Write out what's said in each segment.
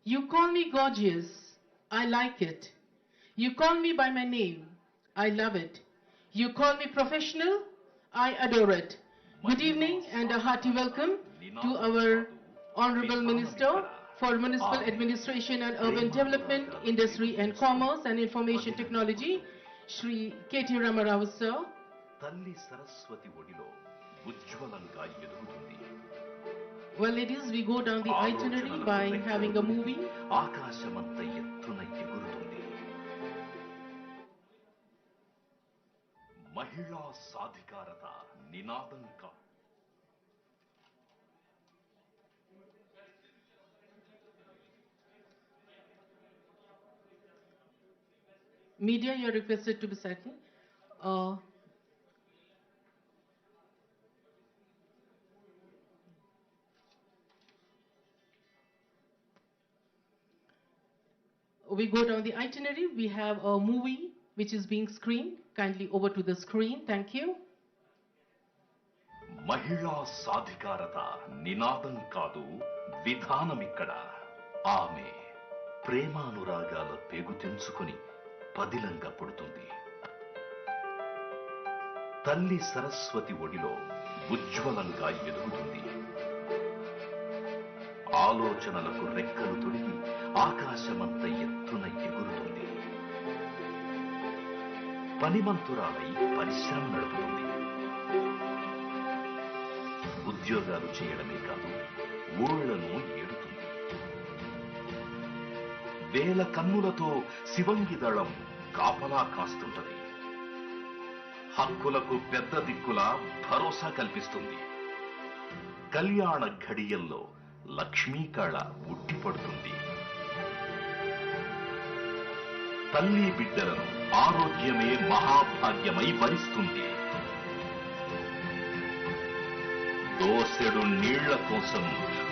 You call me gorgeous. I like it. You call me by my name. I love it. You call me professional. I adore it. Good evening and a hearty welcome to our Honorable Minister for Municipal Administration and Urban Development, Industry and Commerce and Information Technology, Shri KTR Ramarao sir. తల్లి సరస్వతి ఒడిలో ఉజ్వలంగా ఎదుగుతుంది. Well, ladies, we go down the itinerary by having a movie. ఆకాశమంత ఎత్తున ఎగురుతుంది. మహిళా సాధికారత నినాదంగా Media, you are requested to be silent. We go down the itinerary. We have a movie which is being screened. Kindly over to the screen. Thank you. మహిళా సాధికారత నినాదం కాదు, విధానమిక్కడ. ఆమె ప్రేమానురాగాల పేగు తెంచుకొని పదిలంగా పుడుతుంది. తల్లి సరస్వతి ఒడిలో ఉజ్వలంగా ఎదుగుతుంది. ఆలోచనలకు రెక్కలు తొడిగి ఆకాశమంత ఎత్తున ఎగురుతుంది. పనిమంతురాలై పరిశ్రమ నడుపుతుంది. ఉద్యోగాలు చేయడమే కాదు, ఊళ్లను ఏడుతుంది. వేల కన్నులతో శివంగి దళం కాపలా కాస్తుంటది. హక్కులకు పెద్ద దిక్కులా భరోసా కల్పిస్తుంది. కళ్యాణ ఘడియల్లో లక్ష్మీ కళ ఉట్టిపడుతుంది. తల్లి బిడ్డలను ఆరోగ్యమే మహాభాగ్యమై వరిస్తుంది. దోసెడు నీళ్ల కోసం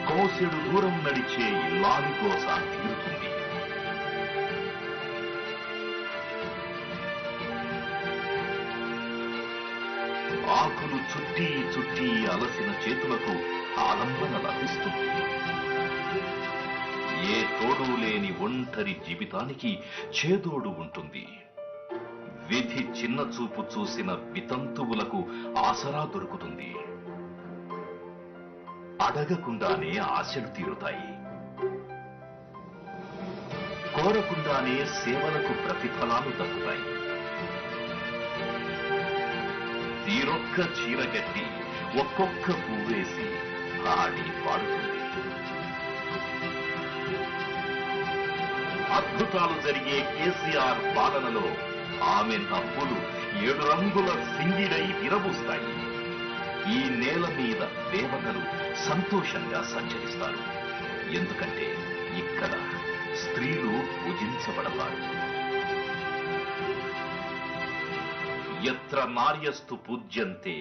కోసెడు దూరం నడిచే ఇల్లాలి కోస తీరుతుంది. ఆకులు చుట్టి చుట్టి అలసిన చేతులకు ఆలంబన లభిస్తుంది. ఏ తోడు లేని ఒంటరి జీవితానికి చేదోడు ఉంటుంది. విధి చిన్న చూపు చూసిన వితంతువులకు ఆసరా దొరుకుతుంది. అడగకుండానే ఆశలు తీరుతాయి. కోరకుండానే సేవలకు ప్రతిఫలాలు దక్కుతాయి. తీరొక్క చీరగట్టి ఒక్కొక్క పువ్వేసి ఆడి పాడుతుంది. అద్భుతాలు జరిగే కేసీఆర్ పాలనలో ఆమె నవ్వులు 7 రంగుల సింగిడై విరబూస్తాయి. ఈ నేల మీద దేవతలు సంతోషంగా సంచరిస్తారు. ఎందుకంటే ఇక్కడ స్త్రీలు పూజించబడతారు. యత్ర నార్యస్తు పూజ్యంతే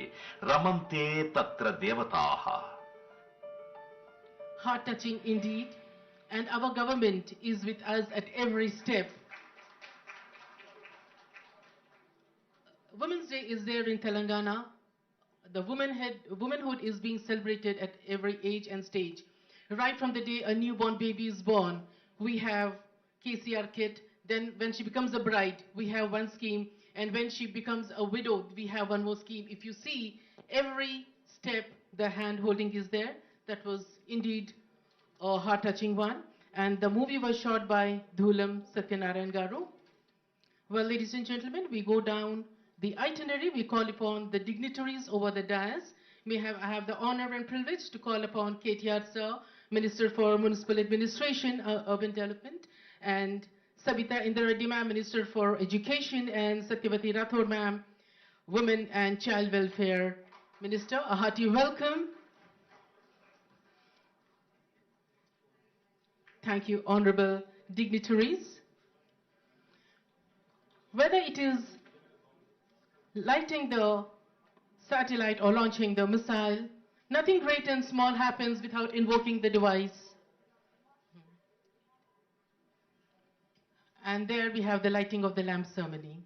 రమంతే తత్ర దేవతాః. Heart-touching indeed, and our government is with us at every step. Women's Day is there in Telangana. The womanhood is being celebrated at every age and stage. Right from the day a newborn baby is born, we have KCR kit. Then when she becomes a bride, we have one scheme. And when she becomes a widow, we have one more scheme. If you see, every step, the hand holding is there. That was indeed a heart-touching one. And the movie was shot by Dhulam Satyanarayan Garu. Well, ladies and gentlemen, we go down the itinerary. We call upon the dignitaries over the dais. I have the honor and privilege to call upon KTR sir, Minister for Municipal Administration, Urban Development, and Sabita Indra Reddy ma'am, Minister for Education, and Satyavati Rathod ma'am, Women and Child Welfare Minister. A hearty welcome. Thank you, honorable dignitaries. Whether it is lighting the satellite or launching the missile, nothing great and small happens without invoking the device. And there we have the lighting of the lamp ceremony.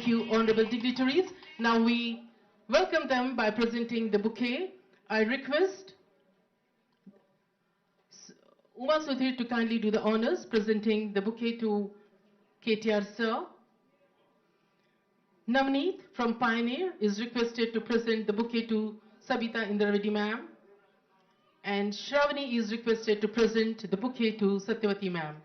Thank you, honorable dignitaries. Now we welcome them by presenting the bouquet. I request Uma Sudhir to kindly do the honors, presenting the bouquet to KTR sir. Navneet from Pioneer is requested to present the bouquet to Sabita Indrareddy ma'am. And Shravani is requested to present the bouquet to Satyavati ma'am.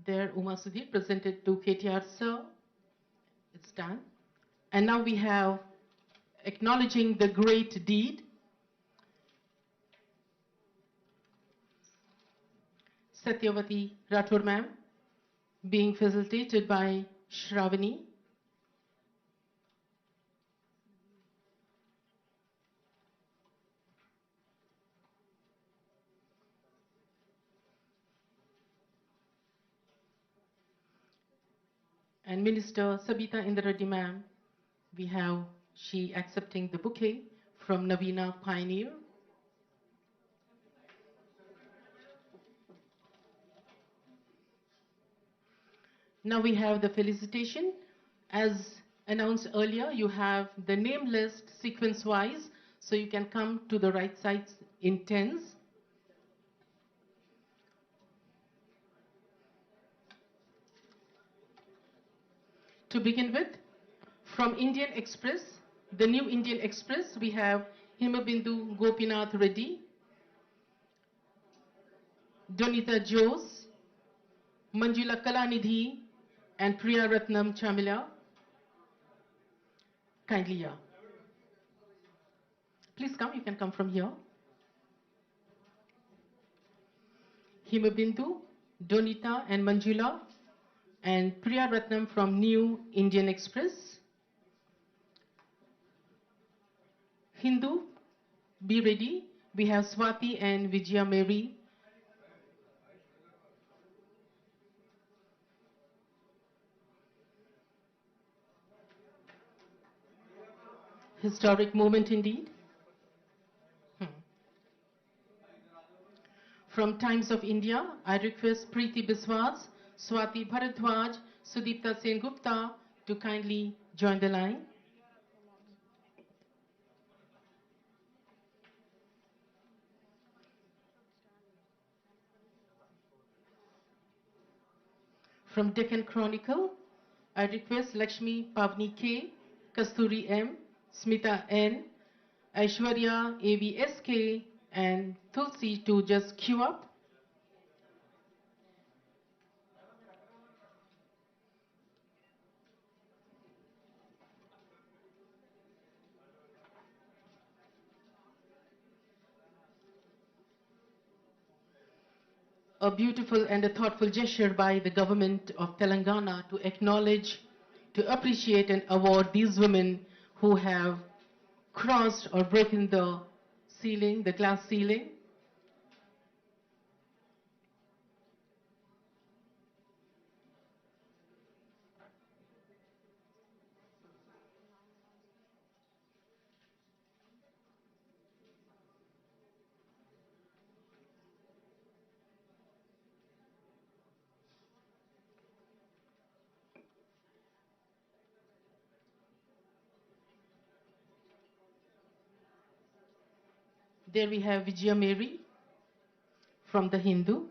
There, Uma Sudhir presented to KTR sir. It's done. And now we have acknowledging the great deed. Satyavati Rathore ma'am, being facilitated by Shravani. And Minister Sabita Indrareddy ma'am, we have she accepting the bouquet from Navina Pioneer. Now we have the felicitation. As announced earlier, you have the name list sequence-wise, so you can come to the right sides in tens. To begin with, from Indian Express, the new Indian Express, we have Himabindu Gopinath Reddy, Donita Jose, Manjula Kalanidhi, and Priya Ratnam Chamila. Kindly here. Please come, you can come from here. Himabindu, Donita, and Manjula, and Priya Ratnam from New Indian Express. Hindu, be ready. We have Swati and Vijaya Mary. Historic moment indeed. From Times of India, I request Preeti Biswas, Swati Bharadwaj, Sudipta Sen Gupta to kindly join the line. From Deccan Chronicle, I request Lakshmi Pavni K, Kasturi M, Smita N, Aishwarya AVSK, and Tulsi to just queue up. A beautiful and a thoughtful gesture by the government of Telangana to acknowledge, to appreciate and award these women who have crossed or broken the ceiling, the glass ceiling. There we have Vijaya Mary from the Hindu.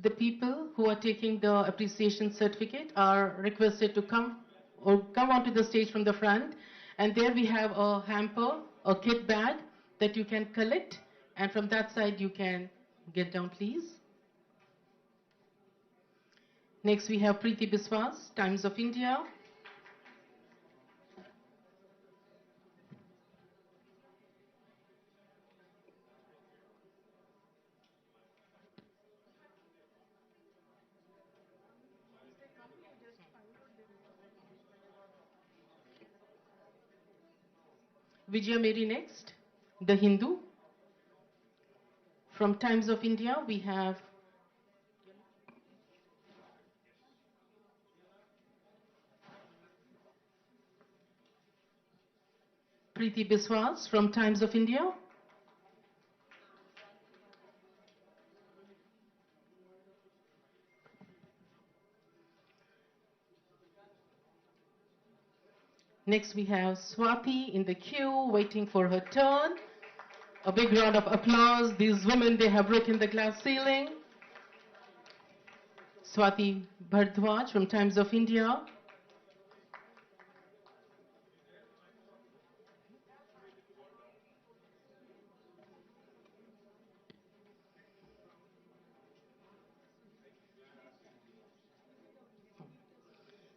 The people who are taking the appreciation certificate are requested to come onto the stage from the front. And there we have a hamper, a kit bag that you can collect. And from that side you can get down, please. Next we have Preeti Biswas, Times of India. Vijaya Mary next, The Hindu. From Times of India, we have Preeti Biswas from Times of India. Next, we have Swati in the queue, waiting for her turn. A big round of applause. These women, they have broken the glass ceiling. Swati Bhardwaj from Times of India.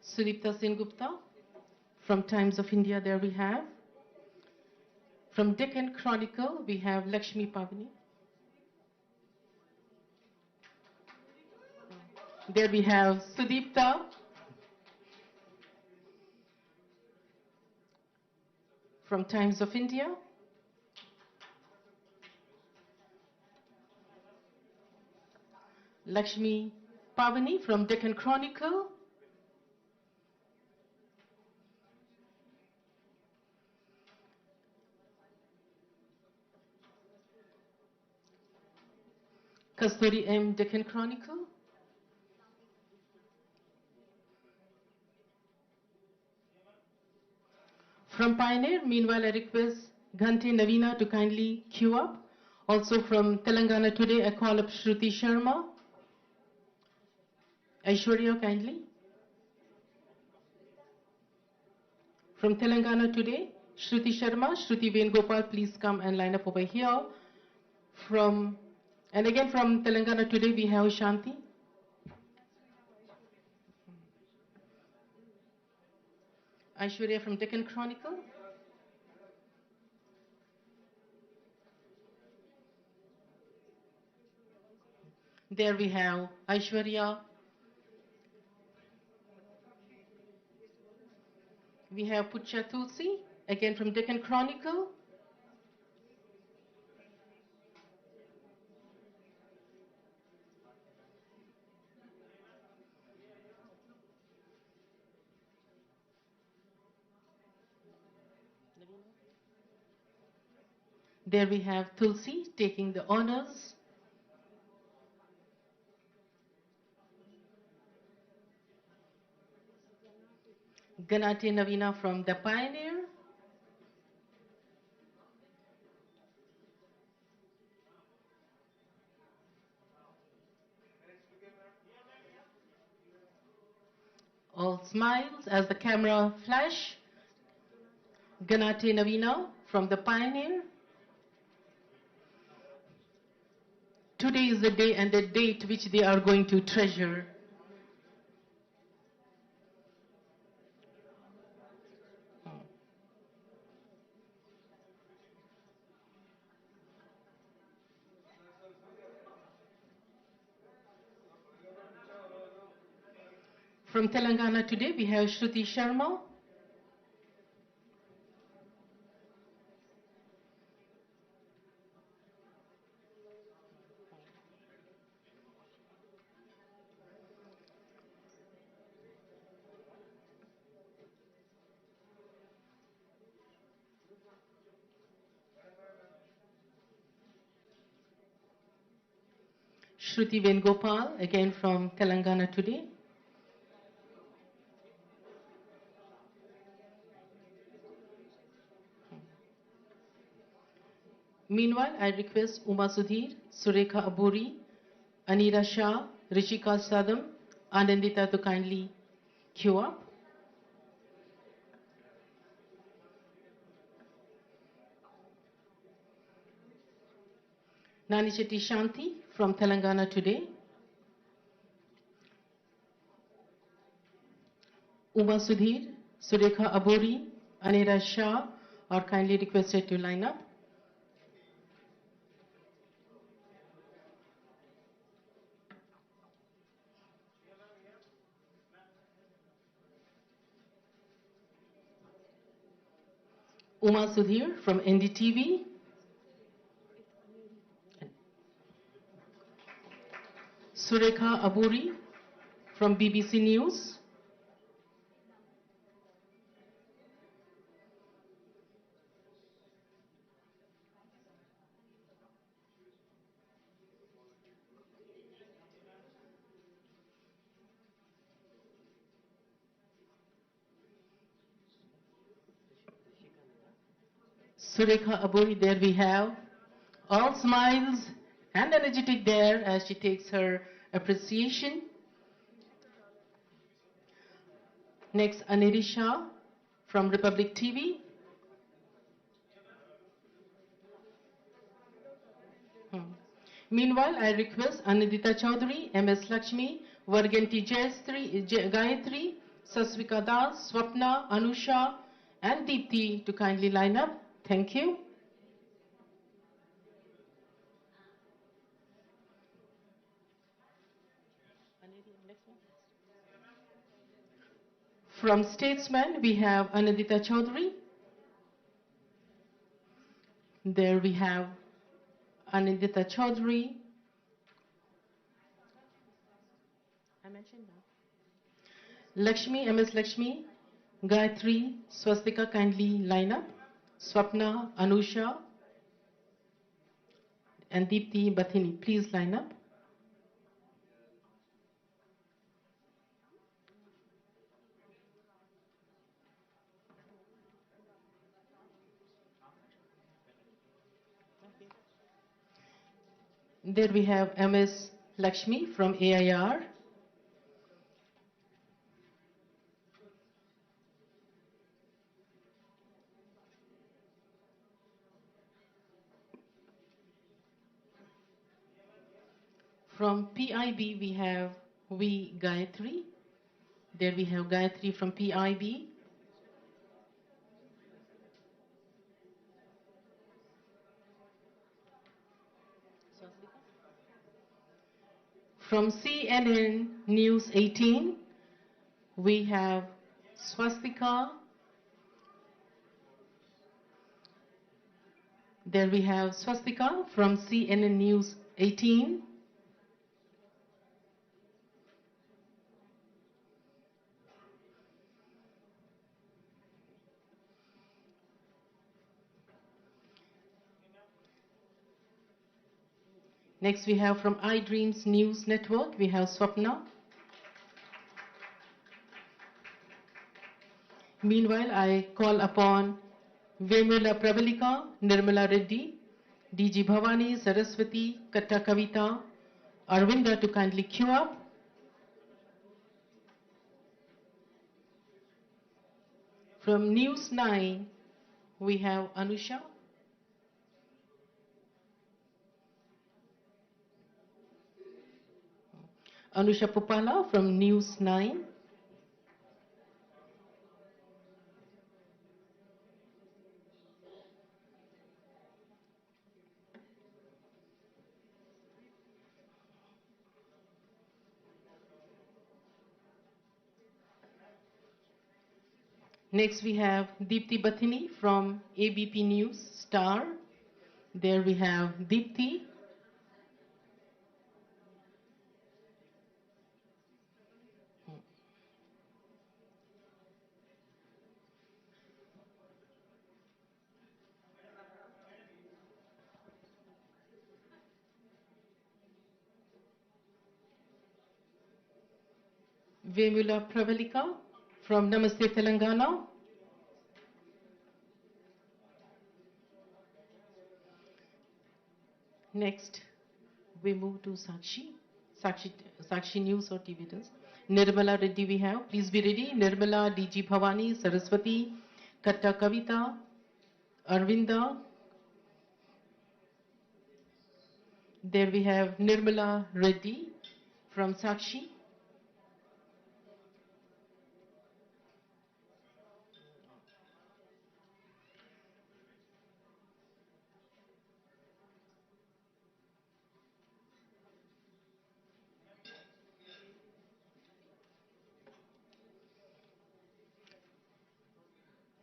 Sudipta Sengupta from Times of India, there we have. From Deccan Chronicle, we have Lakshmi Pavani. There we have Sudipta. From Times of India. Lakshmi Pavani from Deccan Chronicle. Kasturi M. Deccan Chronicle. From Pioneer, meanwhile, I request Ghante Navina to kindly queue up. Also from Telangana Today, I call up Shruti Sharma. Aishwarya, kindly. From Telangana Today, Shruti Sharma, Shruti Venugopal, please come and line up over here. And again from Telangana Today, we have Shanti. Aishwarya from Deccan Chronicle. There we have Aishwarya. We have Pucha Tulsi, again from Deccan Chronicle. There we have Tulsi taking the honors. Ganate Navina from The Pioneer. All smiles as the camera flash. Ganate Navina from The Pioneer. Today is the day and the date which they are going to treasure. From Telangana Today, we have Shruti Sharma. Shruti Venugopal, again from Telangana Today. Meanwhile, I request Uma Sudhir, Surekha Aburi, Anira Shah, Rishika Sadam, Anandita to kindly queue up. Nani Chetty Shanti from Telangana Today. Uma Sudhir, Surekha Aburi, Anira Shah are kindly requested to line up. Uma Sudhir from NDTV, Surekha Aburi from BBC News, Surekha Aburi, there we have. All smiles and energetic there as she takes her appreciation. Next, Aneri Shah from Republic TV. Meanwhile, I request Anindita Chaudhary, MS Lakshmi, Varganti Gayatri, Sasvika Das, Swapna, Anusha, and Deepthi to kindly line up. Thank you. From Statesman, we have Anindita Chaudhary. There we have Anindita Chaudhary. I mentioned that. Lakshmi, MS Lakshmi, Gayatri, Swastika, kindly line up. Swapna, Anusha, and Deepthi Bathini, please line up. There we have MS Lakshmi from AIR. From PIB, we have V. Gayatri. There we have Gayatri from PIB. From CNN News 18, we have Swastika. There we have Swastika from CNN News 18. Next we have from iDreams News Network, we have Swapna. Meanwhile, I call upon Vemula Pravalika, Nirmala Reddy, DG Bhavani, Saraswati, Katta Kavita, Arvinda to kindly queue up. From News 9, we have Anusha. Anusha Pupala from News 9. Next we have Deepthi Bathini from ABP News Star. There we have Deepthi. Vemula Pravalika from Namaste Telangana. Next, we move to Sakshi News or TV it is. Nirmala Reddy we have. Please be ready. Nirmala, DG Bhavani, Saraswati, Katta Kavita, Arvinda. There we have Nirmala Reddy from Sakshi.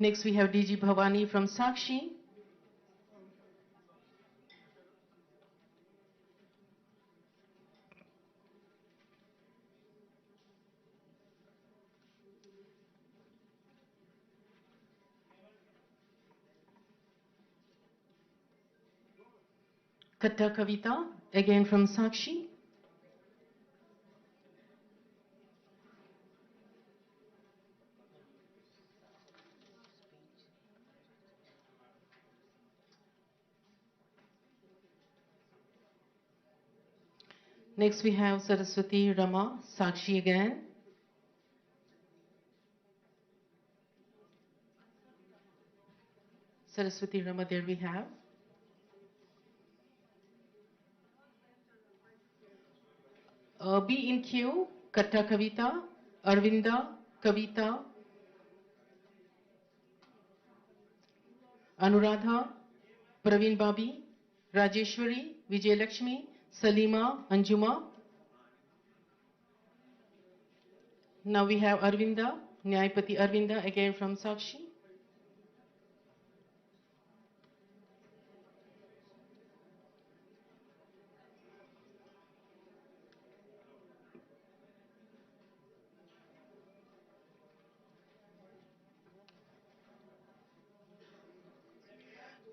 Next, we have DG Bhavani from Sakshi. Katta Kavita, again from Sakshi. Next, we have Saraswati Rama, Sakshi again. Saraswati Rama, there we have. B in Q, Katta Kavita, Arvinda, Kavita, Anuradha, Praveen Babi, Rajeshwari, Vijay Lakshmi, Salima, Anjuma. Now we have Arvinda, Nyayapati Arvinda, again from Sakshi.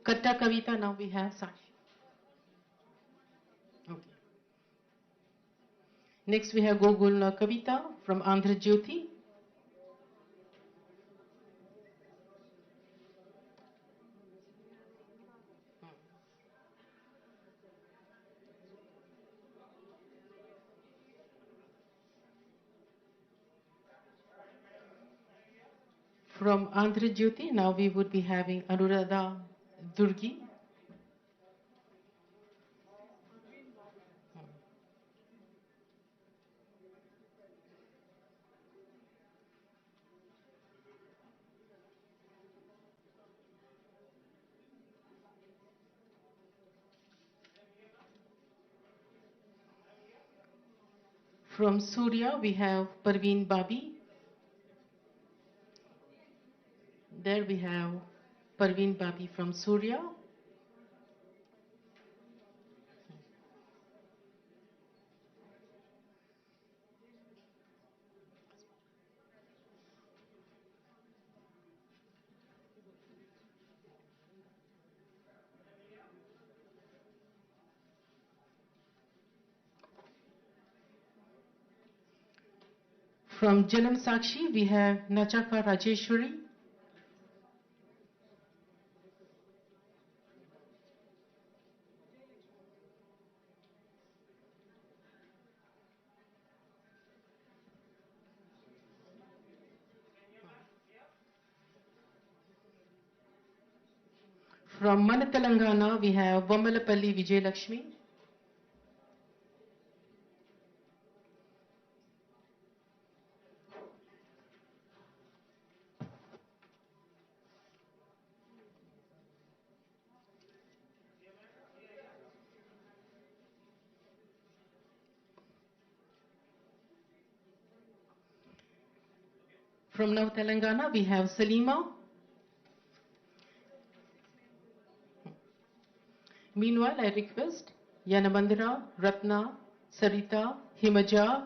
Katta Kavita, now we have Sakshi. Okay. Next we have Gogul Kavita from Andhra Jyoti. From Andhra Jyoti, now we would be having Anuradha Durgi. From Surya, we have Parveen Babi. There we have Parveen Babi from Surya. From Janam Sakshi, we have Nachaka Rajeshwari. From Manatelangana, we have Vamalapalli Vijay Lakshmi. From Nav Telangana, we have Salima. Meanwhile, I request Yanamandira, Ratna, Sarita, Himaja,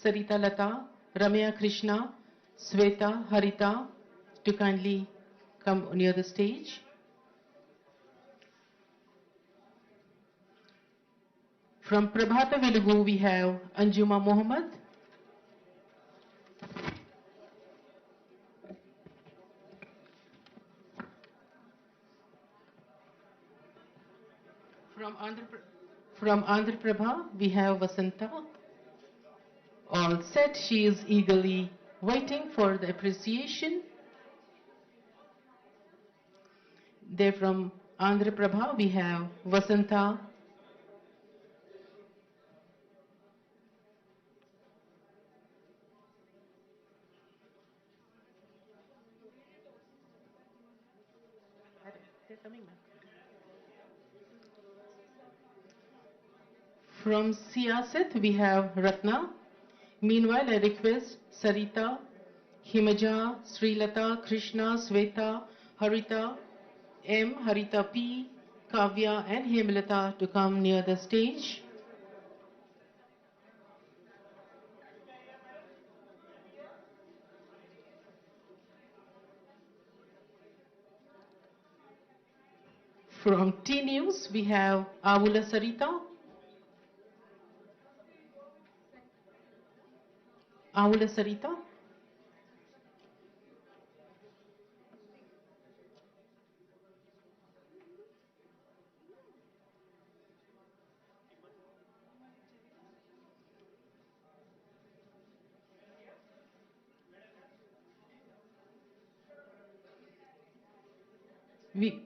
Sarita Lata, Ramya Krishna, Sweta, Harita to kindly come near the stage. From Prabhata Velugu, we have Anjuma Mohammed. From Andhra Prabha, we have Vasanta. All set, she is eagerly waiting for the appreciation. There from Andhra Prabha, we have Vasanta. They're coming back. From Siyaset, we have Ratna. Meanwhile, I request Sarita, Himaja, Srilata, Krishna, Sweta, Harita, M, Harita P, Kavya and Hemlata to come near the stage. From T News, we have Avula Sarita. Avula Sarita. We,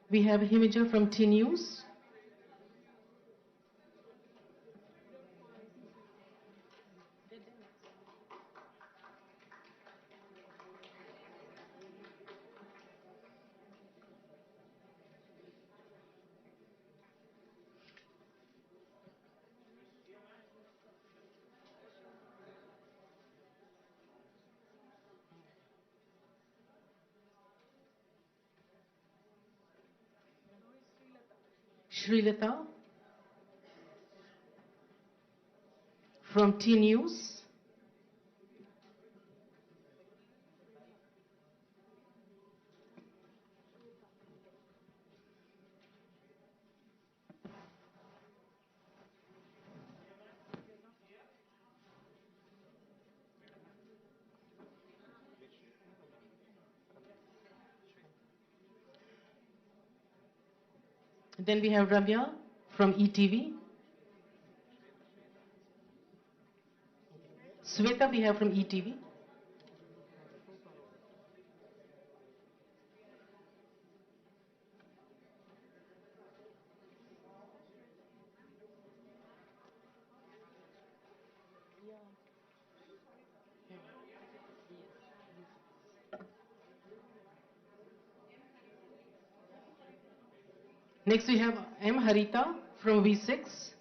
we have Himaja from T News. Srilata from T News. Then we have Ramya from ETV. Sweta we have from ETV. Next we have M. Harita from V6.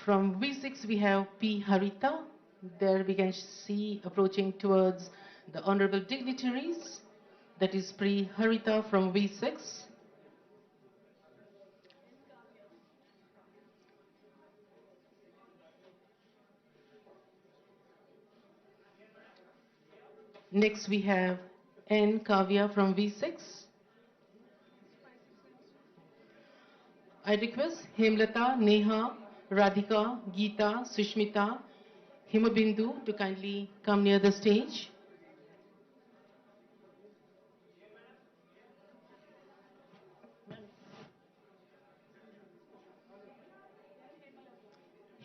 From V6 we have P. Harita. There we can see approaching towards the honorable dignitaries. That is Pri Harita from V6. Next we have N. Kavya from V6. I request Hemlata, Neha, Radhika, Geeta, Sushmita, Himabindu to kindly come near the stage.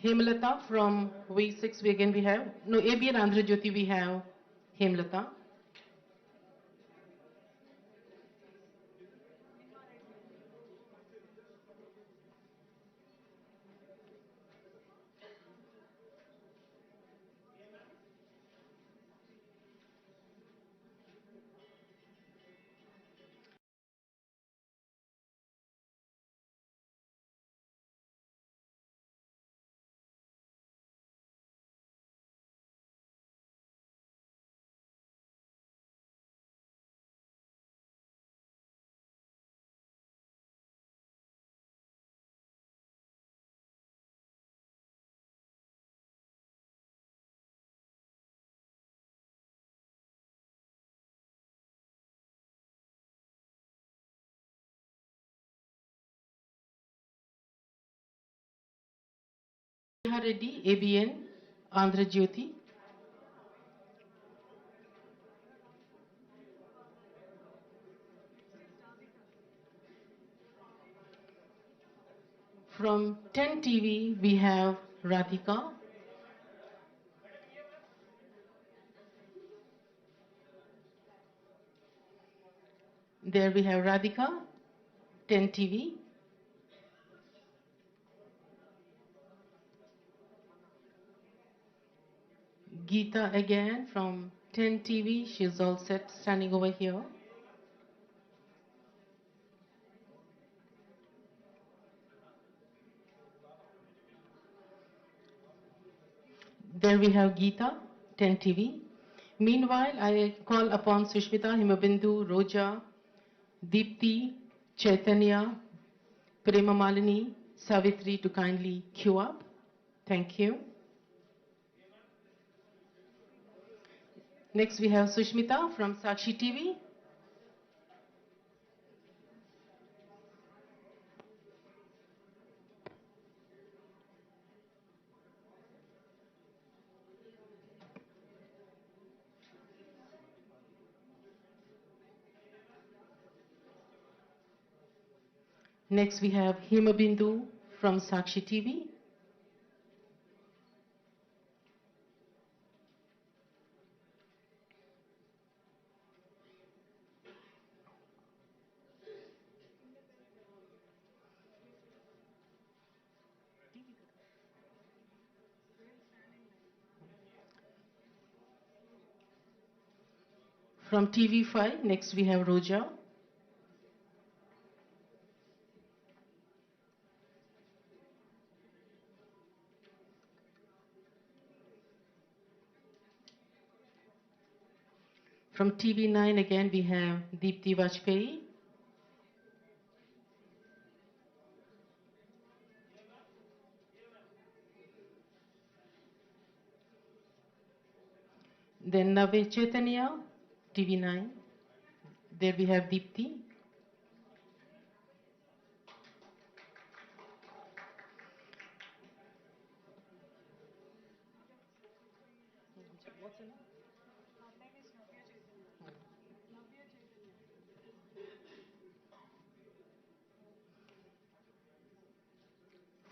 Hemlata from V6 we have, no, ABN Andhra Jyoti we have Hemlata. Neha Reddy, ABN Andhra Jyoti. From 10 TV we have Radhika. There we have Radhika, 10 TV. Geeta again from 10 TV. She's all set, standing over here. There we have Geeta, 10 TV. Meanwhile, I call upon Sushmita, Himabindu, Roja, Deepti, Chaitanya, Prema Malini, Savitri to kindly queue up. Thank you. Next we have Sushmita from Sakshi TV. Next we have Himabindu from Sakshi TV. From TV5, next we have Roja. From TV9 again we have Deepti Vajpayee. Then Nave Chaitanya, TV9. There we have Deepti.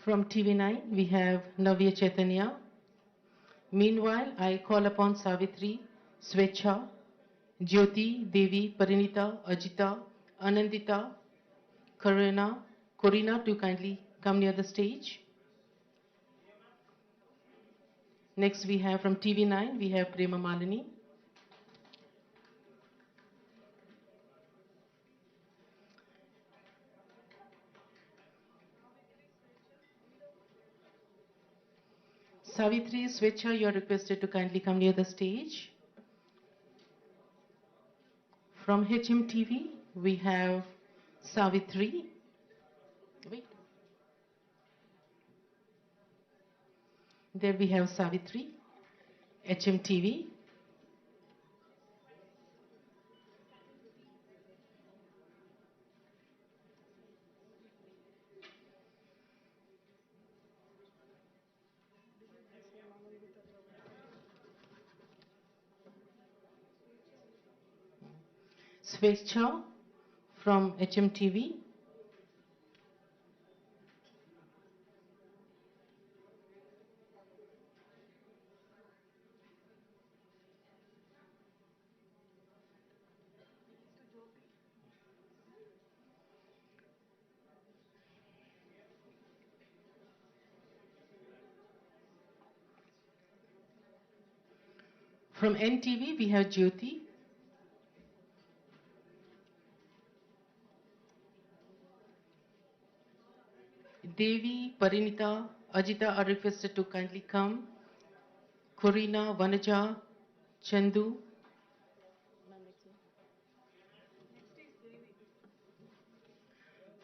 From TV9 we have Navya Chaitanya. Meanwhile, I call upon Savitri, Swecha, Jyoti, Devi, Parinita, Ajita, Anandita, Corina to kindly come near the stage. Next we have from TV9, we have Prema Malini. Savitri, Swecha, you are requested to kindly come near the stage. From HMTV, we have Savitri. Wait. There we have Savitri, HMTV. Swecha from HMTV. From NTV, we have Jyoti. Devi, Parinita, Ajita are requested to kindly come. Corina, Vanaja, Chandu.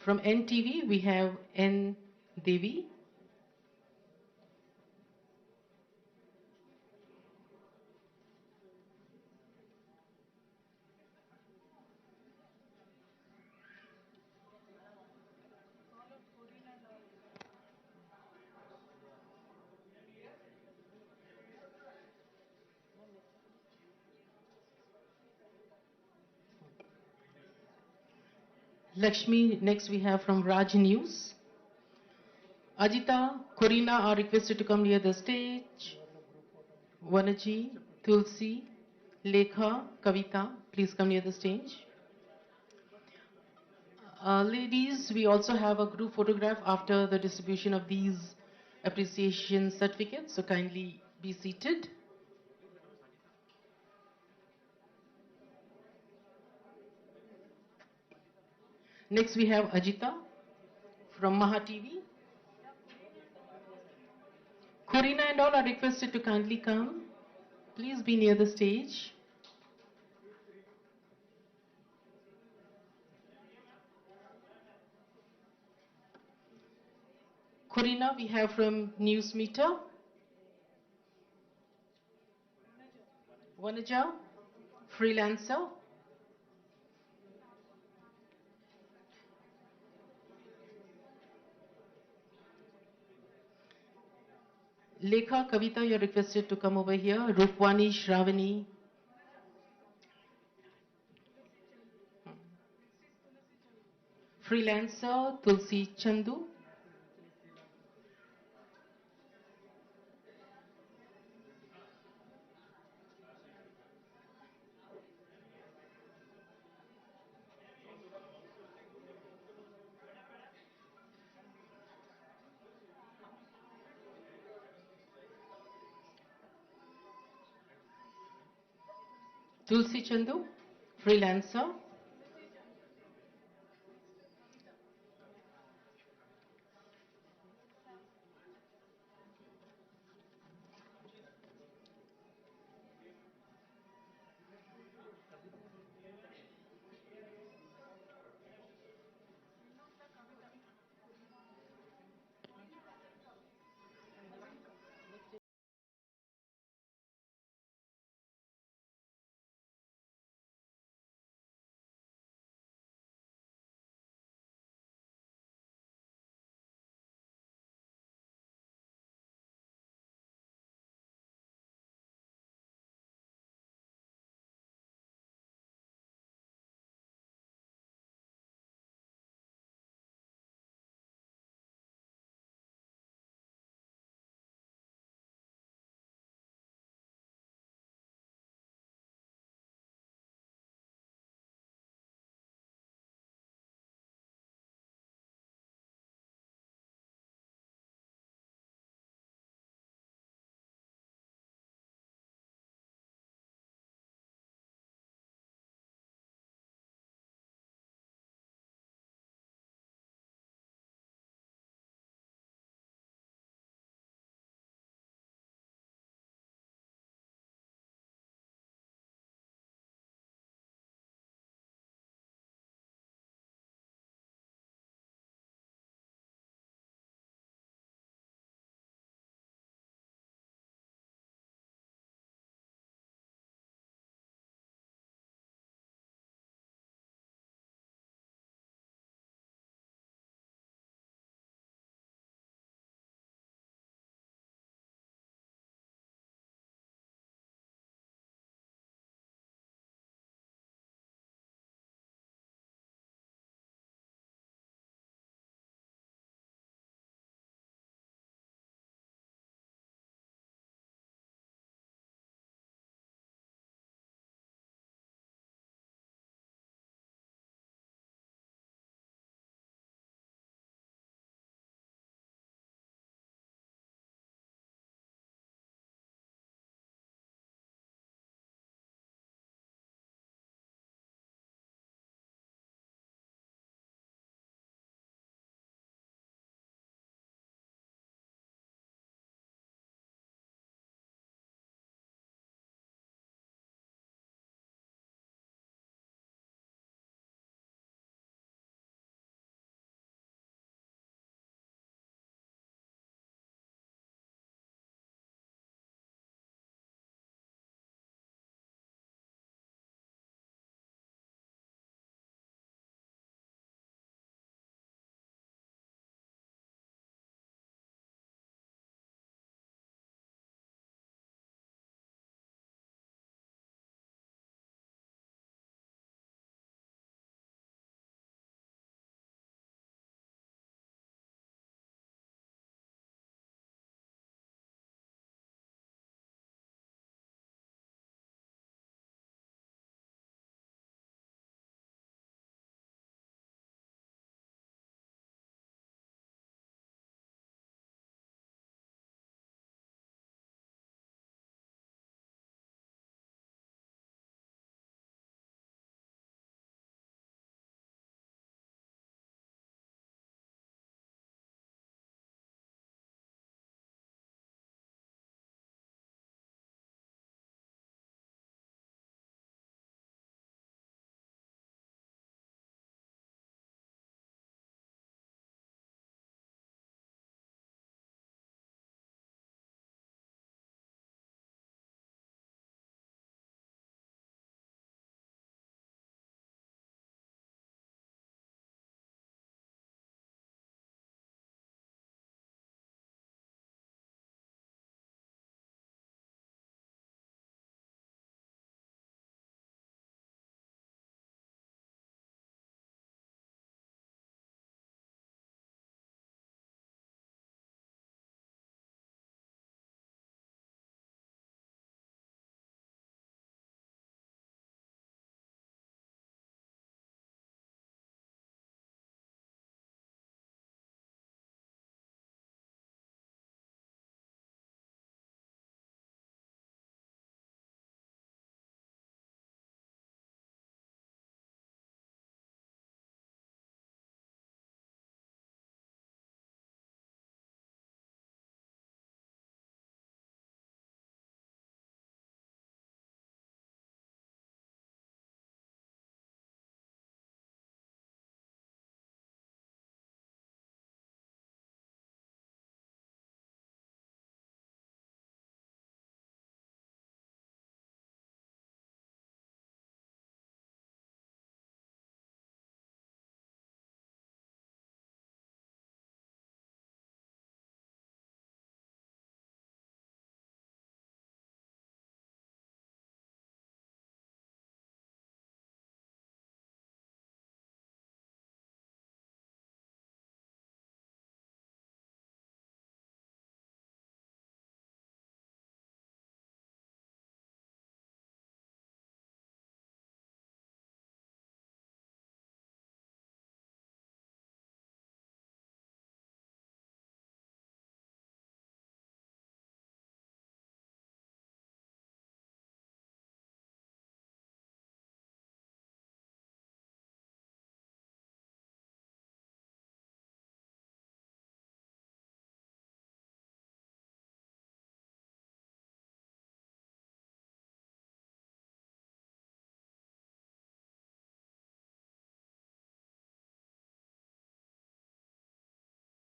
From NTV, we have N. Devi. Lakshmi, next we have from Raj News. Ajita, Corina are requested to come near the stage. Vanaji, Tulsi, Lekha, Kavita, please come near the stage. Ladies, we also have a group photograph after the distribution of these appreciation certificates, so kindly be seated. Next we have Ajita from Maha TV. Corina and all are requested to kindly come. Please be near the stage. Corina we have from News Meter. Vanaja, freelancer. Lekha, Kavita, you're requested to come over here. Rupwani, Shravani. Freelancer, Tulsi Chandu. Tulsi Chandu, freelancer.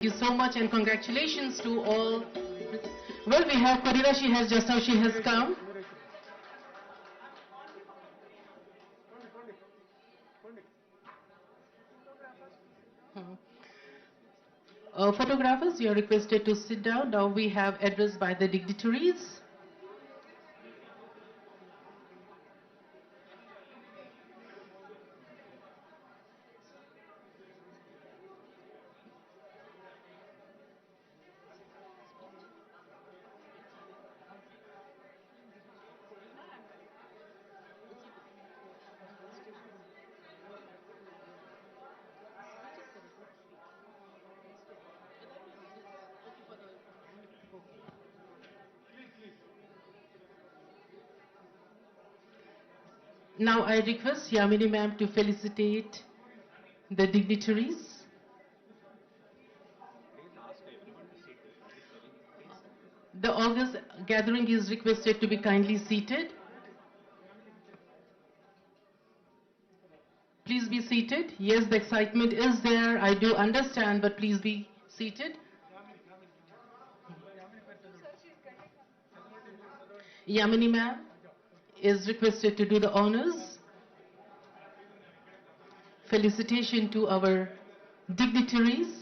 Thank you so much and congratulations to all. Well, we have Corina, she has just now, she has come. Photographers, you are requested to sit down. Now we have address by the dignitaries. Now I request Yamini ma'am to felicitate the dignitaries. The August gathering is requested to be kindly seated. Please be seated. Yes, the excitement is there. I do understand, but please be seated. Yamini ma'am is requested to do the honors. Felicitation to our dignitaries.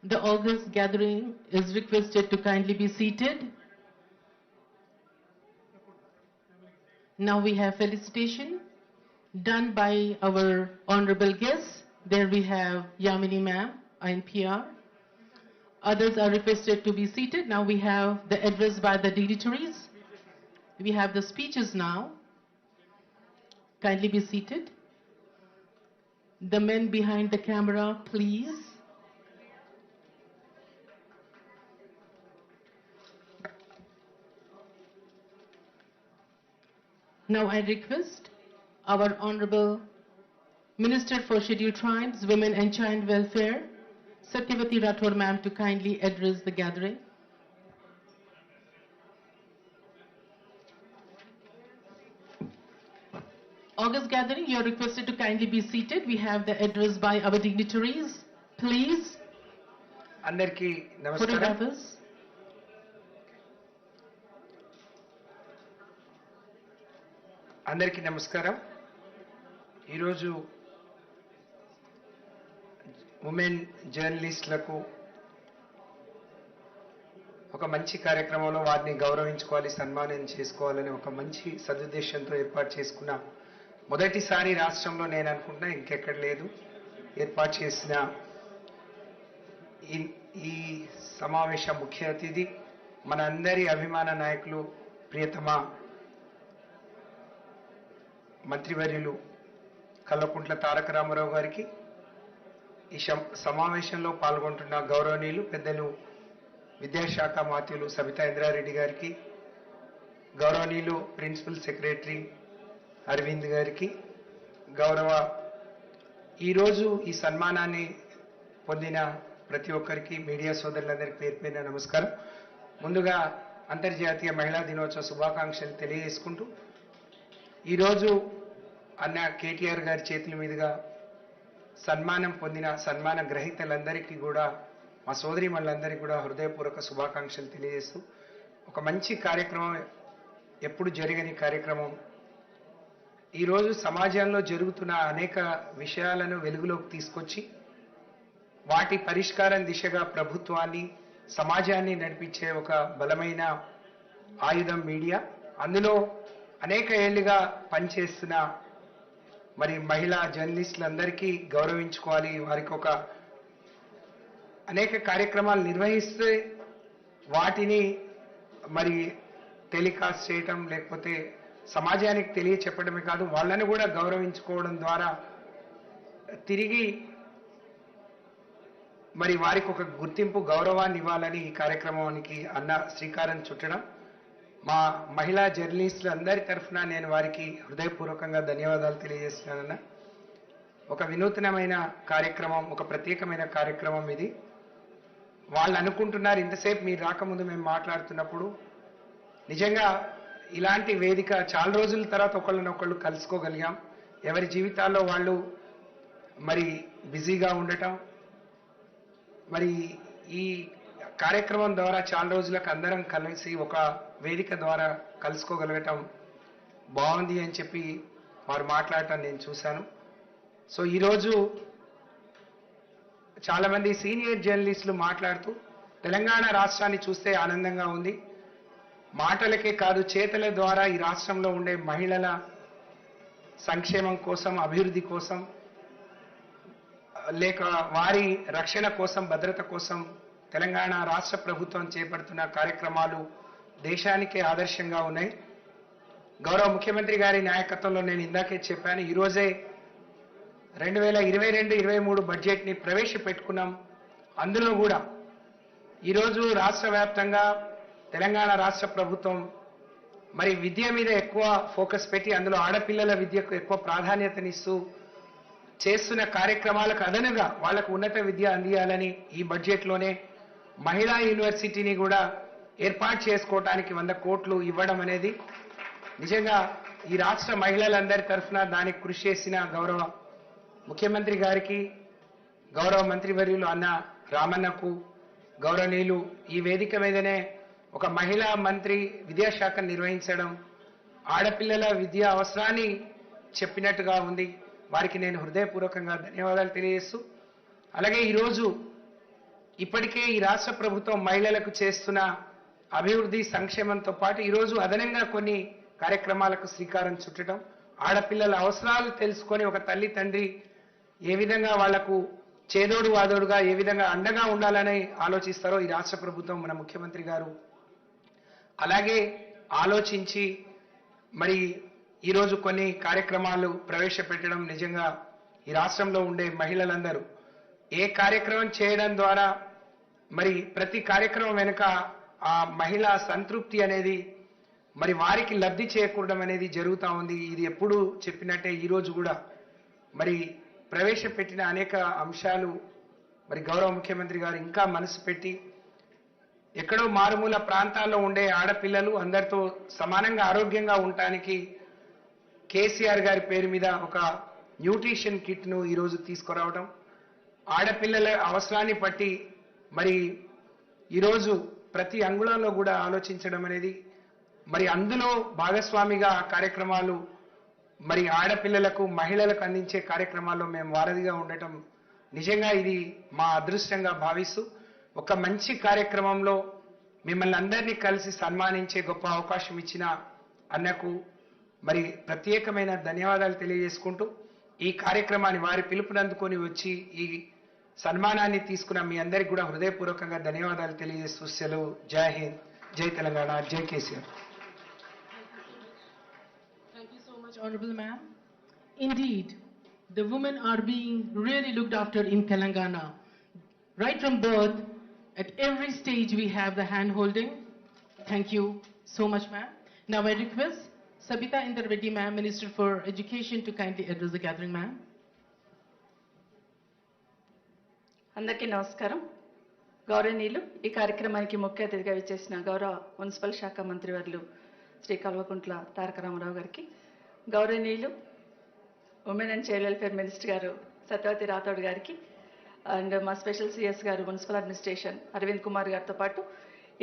The August gathering is requested to kindly be seated. Now we have felicitation done by our honorable guests. There we have Yamini ma'am, INPR. Others are requested to be seated. Now we have the address by the dignitaries. We have the speeches now. Kindly be seated. The men behind the camera, please. Now I request our Honorable Minister for Scheduled Tribes, Women and Child Welfare, Satyavati Rathore ma'am, to kindly address the gathering. August gathering, you are requested to kindly be seated. We have the address by our dignitaries. Please. అందరికీ నమస్కారం. Photographers. అందరికీ నమస్కారం. ఈరోజు women జర్నలిస్టులకు ఒక మంచి కార్యక్రమంలో వారిని గౌరవించుకోవాలి, సన్మానం చేసుకోవాలని ఒక మంచి సదుద్దేశంతో ఏర్పాటు చేసుకున్న మొదటిసారి రాష్ట్రంలో నేను అనుకుంటున్నా ఇంకెక్కడ లేదు ఏర్పాటు చేసిన ఈ సమావేశ ముఖ్య అతిథి మన అందరి అభిమాన నాయకులు ప్రియతమ మంత్రివర్యులు కల్వకుంట్ల తారక రామారావు గారికి, ఈ సమావేశంలో పాల్గొంటున్న గౌరవనీయులు పెద్దలు విద్యాశాఖ మాత్యులు సబితా ఇంద్రారెడ్డి గారికి, గౌరవనీయులు ప్రిన్సిపల్ సెక్రటరీ అరవింద్ గారికి, ఈరోజు ఈ సన్మానాన్ని పొందిన ప్రతి ఒక్కరికి, మీడియా సోదరులందరికీ పేరు పేరున నమస్కారం. ముందుగా అంతర్జాతీయ మహిళా దినోత్సవ శుభాకాంక్షలు తెలియజేసుకుంటూ, ఈరోజు అన్న కేటీఆర్ గారి చేతుల మీదుగా సన్మానం పొందిన సన్మాన గ్రహీతలందరికీ కూడా, మా సోదరీమణులందరికీ కూడా హృదయపూర్వక శుభాకాంక్షలు తెలియజేస్తూ, ఒక మంచి కార్యక్రమం, ఎప్పుడు జరగని కార్యక్రమం, ఈరోజు సమాజంలో జరుగుతున్న అనేక విషయాలను వెలుగులోకి తీసుకొచ్చి వాటి పరిష్కారం దిశగా ప్రభుత్వాన్ని, సమాజాన్ని నడిపించే ఒక బలమైన ఆయుధం మీడియా. అందులో అనేక ఏళ్లుగా పనిచేస్తున్న మరి మహిళా జర్నలిస్టులందరికీ గౌరవించుకోవాలి. వారికి ఒక అనేక కార్యక్రమాలు నిర్వహిస్తే వాటిని మరి టెలికాస్ట్ చేయటం, లేకపోతే సమాజానికి తెలియచెప్పడమే కాదు, వాళ్ళని కూడా గౌరవించుకోవడం ద్వారా తిరిగి మరి వారికి ఒక గుర్తింపు గౌరవాన్ని ఇవ్వాలని ఈ కార్యక్రమానికి అన్న శ్రీకారం చుట్టడం మా మహిళా జర్నలిస్టులు అందరి తరఫున నేను వారికి హృదయపూర్వకంగా ధన్యవాదాలు తెలియజేస్తున్నానన్న. ఒక వినూత్నమైన కార్యక్రమం, ఒక ప్రత్యేకమైన కార్యక్రమం ఇది. వాళ్ళు అనుకుంటున్నారు ఇంతసేపు మీరు రాకముందు మేము మాట్లాడుతున్నప్పుడు నిజంగా ఇలాంటి వేదిక చాలా రోజుల తర్వాత ఒకళ్ళనొకళ్ళు కలుసుకోగలిగాం. ఎవరి జీవితాల్లో వాళ్ళు మరి బిజీగా ఉండటం, మరి ఈ కార్యక్రమం ద్వారా చాలా రోజులకు అందరం కలిసి ఒక వేదిక ద్వారా కలుసుకోగలగటం బాగుంది అని చెప్పి వారు మాట్లాడటం నేను చూశాను. సో ఈరోజు చాలామంది సీనియర్ జర్నలిస్టులు మాట్లాడుతూ తెలంగాణ రాష్ట్రాన్ని చూస్తే ఆనందంగా ఉంది, మాటలకే కాదు చేతల ద్వారా ఈ రాష్ట్రంలో ఉండే మహిళల సంక్షేమం కోసం, అభివృద్ధి కోసం, లేక వారి రక్షణ కోసం, భద్రత కోసం తెలంగాణ రాష్ట్ర ప్రభుత్వం చేపడుతున్న కార్యక్రమాలు దేశానికే ఆదర్శంగా ఉన్నాయి. గౌరవ ముఖ్యమంత్రి గారి నాయకత్వంలో నేను ఇందాకే చెప్పాను, ఈరోజే 2022-23 బడ్జెట్ని ప్రవేశపెట్టుకున్నాం. అందులో కూడా ఈరోజు రాష్ట్ర వ్యాప్తంగా తెలంగాణ రాష్ట్ర ప్రభుత్వం మరి విద్య మీద ఎక్కువ ఫోకస్ పెట్టి అందులో ఆడపిల్లల విద్యకు ఎక్కువ ప్రాధాన్యతనిస్తూ చేస్తున్న కార్యక్రమాలకు అదనుగా వాళ్లకు ఉన్నత విద్య అందియాలని ఈ బడ్జెట్లోనే మహిళా యూనివర్సిటీని కూడా ఏర్పాటు చేసుకోవడానికి 100 కోట్లు ఇవ్వడం అనేది నిజంగా ఈ రాష్ట్ర మహిళలందరి తరఫున దానికి కృషి చేసిన గౌరవ ముఖ్యమంత్రి గారికి, గౌరవ మంత్రివర్యులు అన్న రామన్నకు, గౌరవనీయులు ఈ వేదిక మీదనే ఒక మహిళా మంత్రి విద్యాశాఖ నిర్వహించడం ఆడపిల్లల విద్యా అవసరాన్ని చెప్పినట్టుగా ఉంది. వారికి నేను హృదయపూర్వకంగా ధన్యవాదాలు తెలియజేస్తూ, అలాగే ఈరోజు ఇప్పటికే ఈ రాష్ట్ర ప్రభుత్వం మహిళలకు చేస్తున్న అభివృద్ధి సంక్షేమంతో పాటు ఈరోజు అదనంగా కొన్ని కార్యక్రమాలకు శ్రీకారం చుట్టడం, ఆడపిల్లల అవసరాలు తెలుసుకొని ఒక తల్లి తండ్రి ఏ విధంగా వాళ్లకు చేదోడు వాదోడుగా ఏ విధంగా అండగా ఉండాలని ఆలోచిస్తారో ఈ రాష్ట్ర ప్రభుత్వం, మన ముఖ్యమంత్రి గారు అలాగే ఆలోచించి మరి ఈరోజు కొన్ని కార్యక్రమాలు ప్రవేశపెట్టడం నిజంగా ఈ రాష్ట్రంలో ఉండే మహిళలందరూ ఏ కార్యక్రమం చేయడం ద్వారా మరి ప్రతి కార్యక్రమం వెనుక ఆ మహిళా సంతృప్తి అనేది మరి వారికి లబ్ధి చేకూరడం అనేది జరుగుతూ ఉంది. ఇది ఎప్పుడు చెప్పినట్టే ఈరోజు కూడా మరి ప్రవేశపెట్టిన అనేక అంశాలు మరి గౌరవ ముఖ్యమంత్రి గారు ఇంకా మనసు పెట్టి ఎక్కడో మారుమూల ప్రాంతాల్లో ఉండే ఆడపిల్లలు అందరితో సమానంగా ఆరోగ్యంగా ఉండటానికి కేసీఆర్ గారి పేరు మీద ఒక న్యూట్రిషన్ కిట్ను ఈరోజు తీసుకురావడం, ఆడపిల్లల అవసరాన్ని బట్టి మరి ఈరోజు ప్రతి అంగుళంలో కూడా ఆలోచించడం అనేది మరి అందులో భాగస్వామిగా కార్యక్రమాలు మరి ఆడపిల్లలకు మహిళలకు అందించే కార్యక్రమాల్లో మేము వారధిగా ఉండటం నిజంగా ఇది మా అదృష్టంగా భావిస్తూ ఒక మంచి కార్యక్రమంలో మిమ్మల్ని అందరినీ కలిసి సన్మానించే గొప్ప అవకాశం ఇచ్చిన అన్నకు మరి ప్రత్యేకమైన ధన్యవాదాలు తెలియజేసుకుంటూ ఈ కార్యక్రమాన్ని వారి పిలుపునందుకొని వచ్చి ఈ సన్మానాన్ని తీసుకున్న మీ అందరికీ కూడా హృదయపూర్వకంగా ధన్యవాదాలు తెలియజేస్తూ సెలవు. జై హింద్, జై తెలంగాణ, జై KCR. Thank you so much, Honorable Ma'am. Indeed, the women are being really looked after in Telangana. Right from birth, at every stage we have the hand holding. Thank you so much, ma'am. Now I request Sabita Indra Reddy, ma'am, Minister for Education, to kindly address the gathering, ma'am. అందరికీ నమస్కారం. గౌరవనీయులు, ఈ కార్యక్రమానికి ముఖ్య అతిథిగా విచ్చేసిన గౌరవ municipal శాఖ మంత్రివర్యులు శ్రీ కల్వకుంట్ల తారక రామారావు గారికి, గౌరవనీయులు women and child welfare minister గారు సత్యవతి రాథోడ్ గారికి, అండ్ మా స్పెషల్ సిఎస్ గారు మున్సిపల్ అడ్మినిస్ట్రేషన్ అరవింద్ కుమార్ గారితో పాటు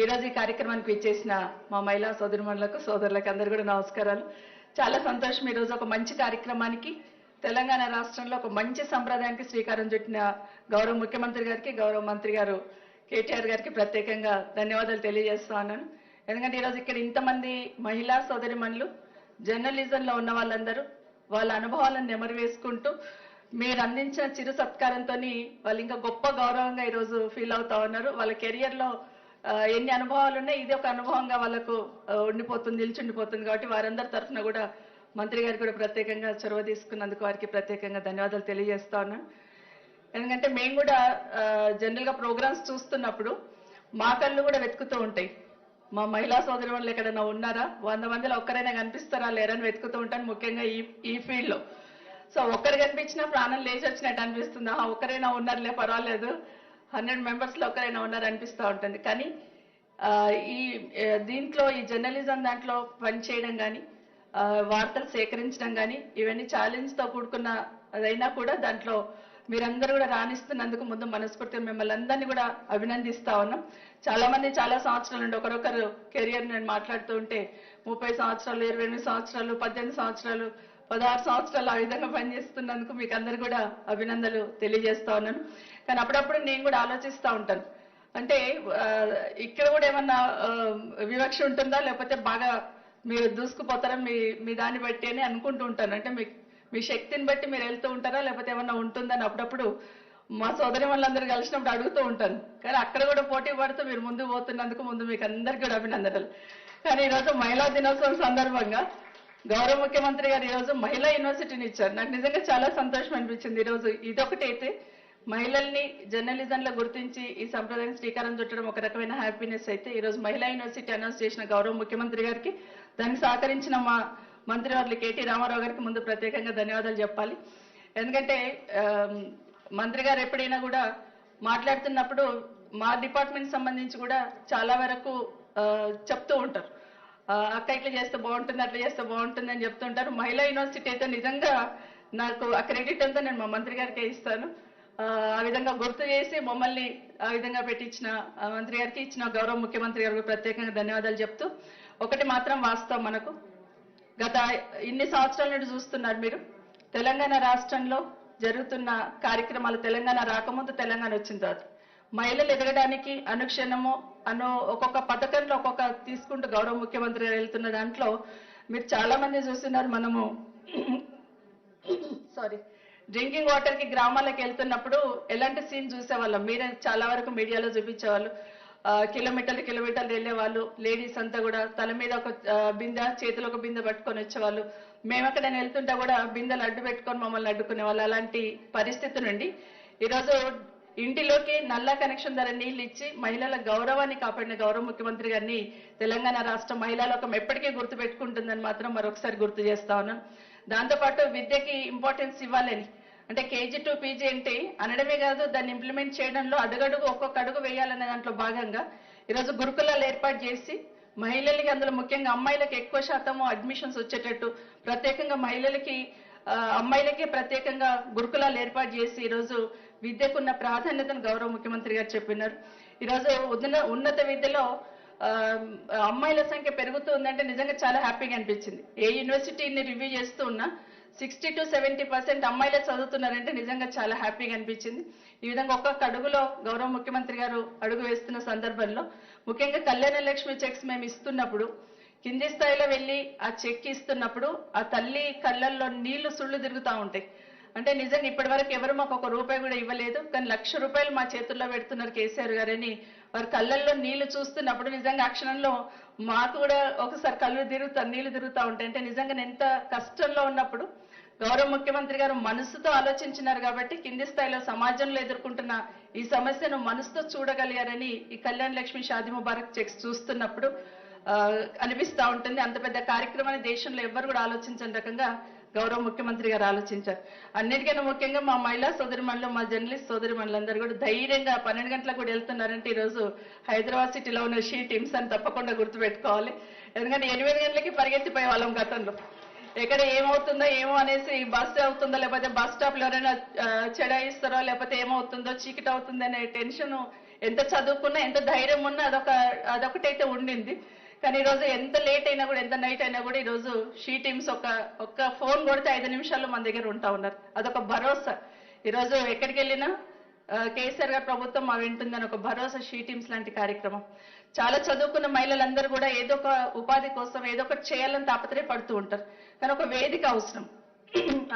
ఈరోజు ఈ కార్యక్రమానికి విచ్చేసిన మా మహిళా సోదరిమణులకు సోదరులకు అందరూ కూడా నమస్కారాలు. చాలా సంతోషం, ఈరోజు ఒక మంచి కార్యక్రమానికి తెలంగాణ రాష్ట్రంలో ఒక మంచి సంప్రదాయానికి శ్రీకారం చుట్టిన గౌరవ ముఖ్యమంత్రి గారికి, గౌరవ మంత్రి గారు కేటీఆర్ గారికి ప్రత్యేకంగా ధన్యవాదాలు తెలియజేస్తా ఉన్నాను. ఎందుకంటే ఈరోజు ఇక్కడ ఇంతమంది మహిళా సోదరిమణులు జర్నలిజంలో ఉన్న వాళ్ళందరూ వాళ్ళ అనుభవాలను నెమరు వేసుకుంటూ మీరు అందించిన చిరు సత్కారంతో వాళ్ళు ఇంకా గొప్ప గౌరవంగా ఈరోజు ఫీల్ అవుతా ఉన్నారు. వాళ్ళ కెరియర్లో ఎన్ని అనుభవాలు ఉన్నాయి, ఇది ఒక అనుభవంగా వాళ్ళకు ఉండిపోతుంది, నిలిచుండిపోతుంది. కాబట్టి వారందరి తరఫున కూడా మంత్రి గారు కూడా ప్రత్యేకంగా చొరవ తీసుకున్నందుకు వారికి ప్రత్యేకంగా ధన్యవాదాలు తెలియజేస్తా ఉన్నాను. ఎందుకంటే మేము కూడా జనరల్గా ప్రోగ్రామ్స్ చూస్తున్నప్పుడు మా కళ్ళు కూడా వెతుకుతూ ఉంటాయి. మా మహిళా సోదరిమణులు ఎక్కడైనా ఉన్నారా, 100 మందిలో ఒక్కరైనా కనిపిస్తారా లేరని వెతుకుతూ ఉంటాను, ముఖ్యంగా ఈ ఫీల్డ్లో. సో ఒక్కరు కనిపించినా ప్రాణం లేచి వచ్చినట్టు అనిపిస్తుంది. ఒక్కరైనా ఉన్నారులే పర్వాలేదు, 100 మెంబర్స్లో ఒక్కరైనా ఉన్నారు అనిపిస్తూ ఉంటుంది. కానీ ఈ దీంట్లో ఈ జర్నలిజం దాంట్లో పనిచేయడం కానీ, వార్తలు సేకరించడం కానీ, ఇవన్నీ ఛాలెంజ్తో కూడుకున్న అదైనా కూడా దాంట్లో మీరందరూ కూడా రాణిస్తున్నందుకు ముందు మనస్ఫూర్తిగా మిమ్మల్ని అందరినీ కూడా అభినందిస్తా ఉన్నాం. చాలా మంది చాలా సంవత్సరాలు ఉండి ఒకరొకరు కెరియర్ నేను మాట్లాడుతూ ఉంటే 30 సంవత్సరాలు, 28 సంవత్సరాలు, 18 సంవత్సరాలు, 16 సంవత్సరాలు ఆ విధంగా పనిచేస్తున్నందుకు మీకు అందరు కూడా అభినందనలు తెలియజేస్తా ఉన్నాను. కానీ అప్పుడప్పుడు నేను కూడా ఆలోచిస్తూ ఉంటాను, అంటే ఇక్కడ కూడా ఏమన్నా వివక్ష ఉంటుందా, లేకపోతే బాగా మీరు దూసుకుపోతారా మీ దాన్ని బట్టి అని అనుకుంటూ ఉంటాను. అంటే మీ శక్తిని బట్టి మీరు వెళ్తూ ఉంటారా, లేకపోతే ఏమన్నా ఉంటుందని అప్పుడప్పుడు మా సోదరి వాళ్ళందరూ కలిసినప్పుడు అడుగుతూ ఉంటాను. కానీ అక్కడ కూడా పోటీ పడుతూ మీరు ముందుకు పోతున్నందుకు ముందు మీకు అందరికీ కూడా అభినందనలు. కానీ ఈరోజు మహిళా దినోత్సవం సందర్భంగా గౌరవ ముఖ్యమంత్రి గారు ఈరోజు మహిళా యూనివర్సిటీని ఇచ్చారు. నాకు నిజంగా చాలా సంతోషం అనిపించింది. ఈరోజు ఇదొకటైతే మహిళల్ని జర్నలిజంలో గుర్తించి ఈ సంప్రదాయం శ్రీకారం చుట్టడం ఒక రకమైన హ్యాపీనెస్ అయితే, ఈరోజు మహిళా యూనివర్సిటీ అనౌన్స్ చేసిన గౌరవ ముఖ్యమంత్రి గారికి, దానికి సహకరించిన మా మంత్రివర్యులు కేటీ రామారావు గారికి ముందు ప్రత్యేకంగా ధన్యవాదాలు చెప్పాలి. ఎందుకంటే మంత్రి గారు ఎప్పుడైనా కూడా మాట్లాడుతున్నప్పుడు మా డిపార్ట్మెంట్ సంబంధించి కూడా చాలా వరకు చెప్తూ ఉంటారు, అక్క ఇట్లా చేస్తే బాగుంటుంది, అట్లా చేస్తే బాగుంటుంది అని చెప్తుంటారు. మహిళా యూనివర్సిటీ అయితే నిజంగా నాకు ఆ క్రెడిట్ అంతా నేను మా మంత్రి గారికే ఇస్తాను. ఆ విధంగా గుర్తు చేసి మమ్మల్ని ఆ విధంగా పెట్టించిన మంత్రి గారికి, ఇచ్చిన గౌరవ ముఖ్యమంత్రి గారికి ప్రత్యేకంగా ధన్యవాదాలు చెప్తూ, ఒకటి మాత్రం వాస్తవం, మనకు గత ఇన్ని సంవత్సరాల నుండి చూస్తున్నారు మీరు, తెలంగాణ రాష్ట్రంలో జరుగుతున్న కార్యక్రమాలు, తెలంగాణ రాకముందు, తెలంగాణ వచ్చిన తర్వాత మహిళలు ఎదగడానికి అనుక్షణము ఒక్కొక్క పథకంలో ఒక్కొక్క తీసుకుంటూ గౌరవ ముఖ్యమంత్రి గారు వెళ్తున్న దాంట్లో మీరు చాలా మంది చూస్తున్నారు. మనము డ్రింకింగ్ వాటర్కి గ్రామాలకు వెళ్తున్నప్పుడు ఎలాంటి సీన్ చూసేవాళ్ళం, మీరే చాలా వరకు మీడియాలో చూపించేవాళ్ళు. కిలోమీటర్లు వెళ్ళేవాళ్ళు, లేడీస్ అంతా కూడా తల మీద ఒక బిందె, చేతిలో ఒక బిందె పట్టుకొని వచ్చేవాళ్ళు. మేము ఎక్కడైనా వెళ్తుంటే కూడా బిందెలు అడ్డు పెట్టుకొని మమ్మల్ని అడ్డుకునే వాళ్ళు. అలాంటి పరిస్థితి నుండి ఈరోజు ఇంటిలోకి నల్లా కనెక్షన్ ధర నీళ్లు ఇచ్చి మహిళల గౌరవాన్ని కాపాడిన గౌరవ ముఖ్యమంత్రి గారిని తెలంగాణ రాష్ట్ర మహిళా లోకం ఎప్పటికీ గుర్తు పెట్టుకుంటుందని మాత్రం మరొకసారి గుర్తు చేస్తా ఉన్నాను. దాంతోపాటు విద్యకి ఇంపార్టెన్స్ ఇవ్వాలని, అంటే కేజీ టు పీజీ అంటే అనడమే కాదు, దాన్ని ఇంప్లిమెంట్ చేయడంలో అడుగడుగు ఒక్కొక్క అడుగు వేయాలనే దాంట్లో భాగంగా ఈరోజు గురుకులాలు ఏర్పాటు చేసి మహిళలకి, అందులో ముఖ్యంగా అమ్మాయిలకు ఎక్కువ శాతము అడ్మిషన్స్ వచ్చేటట్టు ప్రత్యేకంగా మహిళలకి, అమ్మాయిలకే ప్రత్యేకంగా గురుకులాలు ఏర్పాటు చేసి ఈరోజు విద్యకున్న ప్రాధాన్యతను గౌరవ ముఖ్యమంత్రి గారు చెప్పినారు. ఈరోజు ఉన్నత విద్యలో అమ్మాయిల సంఖ్య పెరుగుతూ ఉందంటే నిజంగా చాలా హ్యాపీగా అనిపించింది. ఏ యూనివర్సిటీని రివ్యూ చేస్తూ ఉన్నా 60 to 70% అమ్మాయిలే చదువుతున్నారంటే నిజంగా చాలా హ్యాపీగా అనిపించింది. ఈ విధంగా ఒక్కొక్క అడుగులో గౌరవ ముఖ్యమంత్రి గారు అడుగు వేస్తున్న సందర్భంలో, ముఖ్యంగా కళ్యాణ లక్ష్మి చెక్స్ మేము ఇస్తున్నప్పుడు, కింది స్థాయిలో వెళ్ళి ఆ చెక్ ఇస్తున్నప్పుడు ఆ తల్లి కళ్ళల్లో నీళ్లు సుళ్ళు తిరుగుతూ ఉంటాయి. అంటే నిజంగా ఇప్పటి వరకు ఎవరు మాకు ఒక రూపాయి కూడా ఇవ్వలేదు, కానీ ₹1,00,000 మా చేతుల్లో పెడుతున్నారు కేసీఆర్ గారని వారి కళ్ళల్లో నీళ్లు చూస్తున్నప్పుడు నిజంగా ఆ క్షణంలో మాకు కూడా ఒకసారి నీళ్లు తిరుగుతూ ఉంటాయి. అంటే నిజంగా ఎంత కష్టంలో ఉన్నప్పుడు గౌరవ ముఖ్యమంత్రి గారు మనసుతో ఆలోచించినారు కాబట్టి కింది స్థాయిలో సమాజంలో ఎదుర్కొంటున్న ఈ సమస్యను మనసుతో చూడగలిగారని ఈ కళ్యాణ్ లక్ష్మి షాదీ ముబారక్ చెక్స్ చూస్తున్నప్పుడు అనిపిస్తూ ఉంటుంది. అంత పెద్ద కార్యక్రమాన్ని దేశంలో ఎవ్వరు కూడా ఆలోచించని రకంగా గౌరవ ముఖ్యమంత్రి గారు ఆలోచించారు. అన్నిటికన్నా ముఖ్యంగా మా మహిళా సోదరిమణులు, మా జర్నలిస్ట్ సోదరిమణులందరూ కూడా ధైర్యంగా 12 గంటలకు కూడా వెళ్తున్నారంటే ఈరోజు హైదరాబాద్ సిటీలో ఉన్న షీ టీమ్స్ అని తప్పకుండా గుర్తుపెట్టుకోవాలి. ఎందుకంటే 8 గంటలకి పరిగెత్తిపోయే వాళ్ళం గతంలో. ఎక్కడ ఏమవుతుందో ఏమో అనేసి, బస్ అవుతుందో లేకపోతే బస్ స్టాప్లో ఎవరైనా చెడాయిస్తారో లేకపోతే ఏమవుతుందో, చీకటి అవుతుంది అనే టెన్షన్, ఎంత చదువుకున్నా ఎంత ధైర్యం ఉన్నా అదొకటైతే ఉండింది. కానీ ఈరోజు ఎంత లేట్ అయినా కూడా, ఎంత నైట్ అయినా కూడా ఈరోజు షీ టీమ్స్ ఒక్క ఫోన్ కొడితే 5 నిమిషాల్లో మన దగ్గర ఉంటా ఉన్నారు. అదొక భరోసా. ఈరోజు ఎక్కడికి వెళ్ళినా కేసీఆర్ గారి ప్రభుత్వం మా వింటుందని ఒక భరోసా షీ టీమ్స్ లాంటి కార్యక్రమం. చాలా చదువుకున్న మహిళలందరూ కూడా ఏదో ఒక ఉపాధి కోసం ఏదో ఒకటి చేయాలని తాపత్రయపడుతూ ఉంటారు. కానీ ఒక వేదిక అవసరం.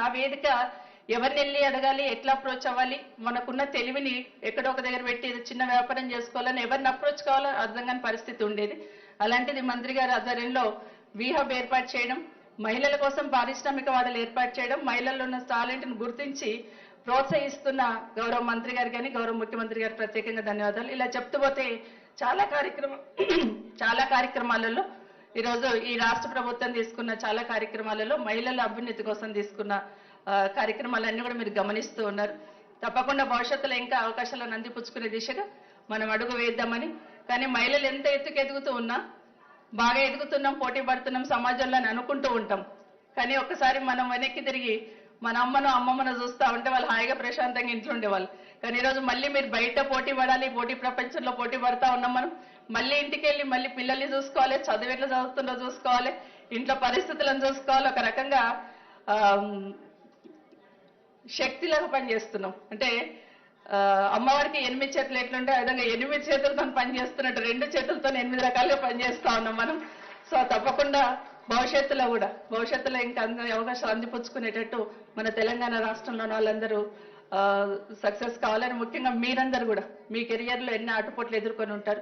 ఆ వేదిక ఎవరిని వెళ్ళి అడగాలి, ఎట్లా అప్రోచ్ అవ్వాలి, మనకున్న తెలివిని ఎక్కడో ఒక దగ్గర పెట్టి ఏదో చిన్న వ్యాపారం చేసుకోవాలని ఎవరిని అప్రోచ్ కావాలో అర్థం కాని పరిస్థితి ఉండేది. అలాంటిది మంత్రి గారి ఆధ్వర్యంలో వీహబ్ ఏర్పాటు చేయడం, మహిళల కోసం పారిశ్రామిక వాడలు ఏర్పాటు చేయడం, మహిళల్లో ఉన్న టాలెంట్ను గుర్తించి ప్రోత్సహిస్తున్న గౌరవ మంత్రి గారు కానీ గౌరవ ముఖ్యమంత్రి గారు ప్రత్యేకంగా ధన్యవాదాలు. ఇలా చెప్తూ పోతే చాలా కార్యక్రమాలలో ఈరోజు ఈ రాష్ట్ర ప్రభుత్వం తీసుకున్న చాలా కార్యక్రమాలలో మహిళల అభ్యున్నతి కోసం తీసుకున్న కార్యక్రమాలన్నీ కూడా మీరు గమనిస్తూ ఉన్నారు. తప్పకుండా భవిష్యత్తులో ఇంకా అవకాశాలను అందిపుచ్చుకునే దిశగా మనం అడుగు వేద్దామని. కానీ మహిళలు ఎంత ఎత్తుకెదుగుతూ ఉన్నా బాగా ఎదుగుతున్నాం, పోటీ పడుతున్నాం సమాజంలో అని అనుకుంటూ ఉంటాం. కానీ ఒక్కసారి మనం వెనక్కి తిరిగి మన అమ్మమ్మను చూస్తూ ఉంటే వాళ్ళు హాయిగా ప్రశాంతంగా ఇంట్లో ఉండేవాళ్ళు. కానీ ఈరోజు మళ్ళీ మీరు బయట పోటీ పడాలి, పోటీ ప్రపంచంలో పోటీ పడతా ఉన్నాం మనం. మళ్ళీ ఇంటికి వెళ్ళి మళ్ళీ పిల్లల్ని చూసుకోవాలి, చదువు ఎట్లా చదువుతుందో చూసుకోవాలి, ఇంట్లో పరిస్థితులను చూసుకోవాలి. ఒక రకంగా శక్తిలాగా పనిచేస్తున్నాం. అంటే అమ్మవారికి 8 చేతులు ఎట్లుంటే ఆ విధంగా 8 చేతులతో పనిచేస్తున్నట్టు 2 చేతులతో 8 రకాలుగా పనిచేస్తా ఉన్నాం మనం. సో తప్పకుండా భవిష్యత్తులో ఇంకా అందరి అవకాశాలు అందిపుచ్చుకునేటట్టు మన తెలంగాణ రాష్ట్రంలోని వాళ్ళందరూ సక్సెస్ కావాలని, ముఖ్యంగా మీరందరూ కూడా మీ కెరియర్లో ఎన్నో ఆటుపోట్లు ఎదుర్కొని ఉంటారు,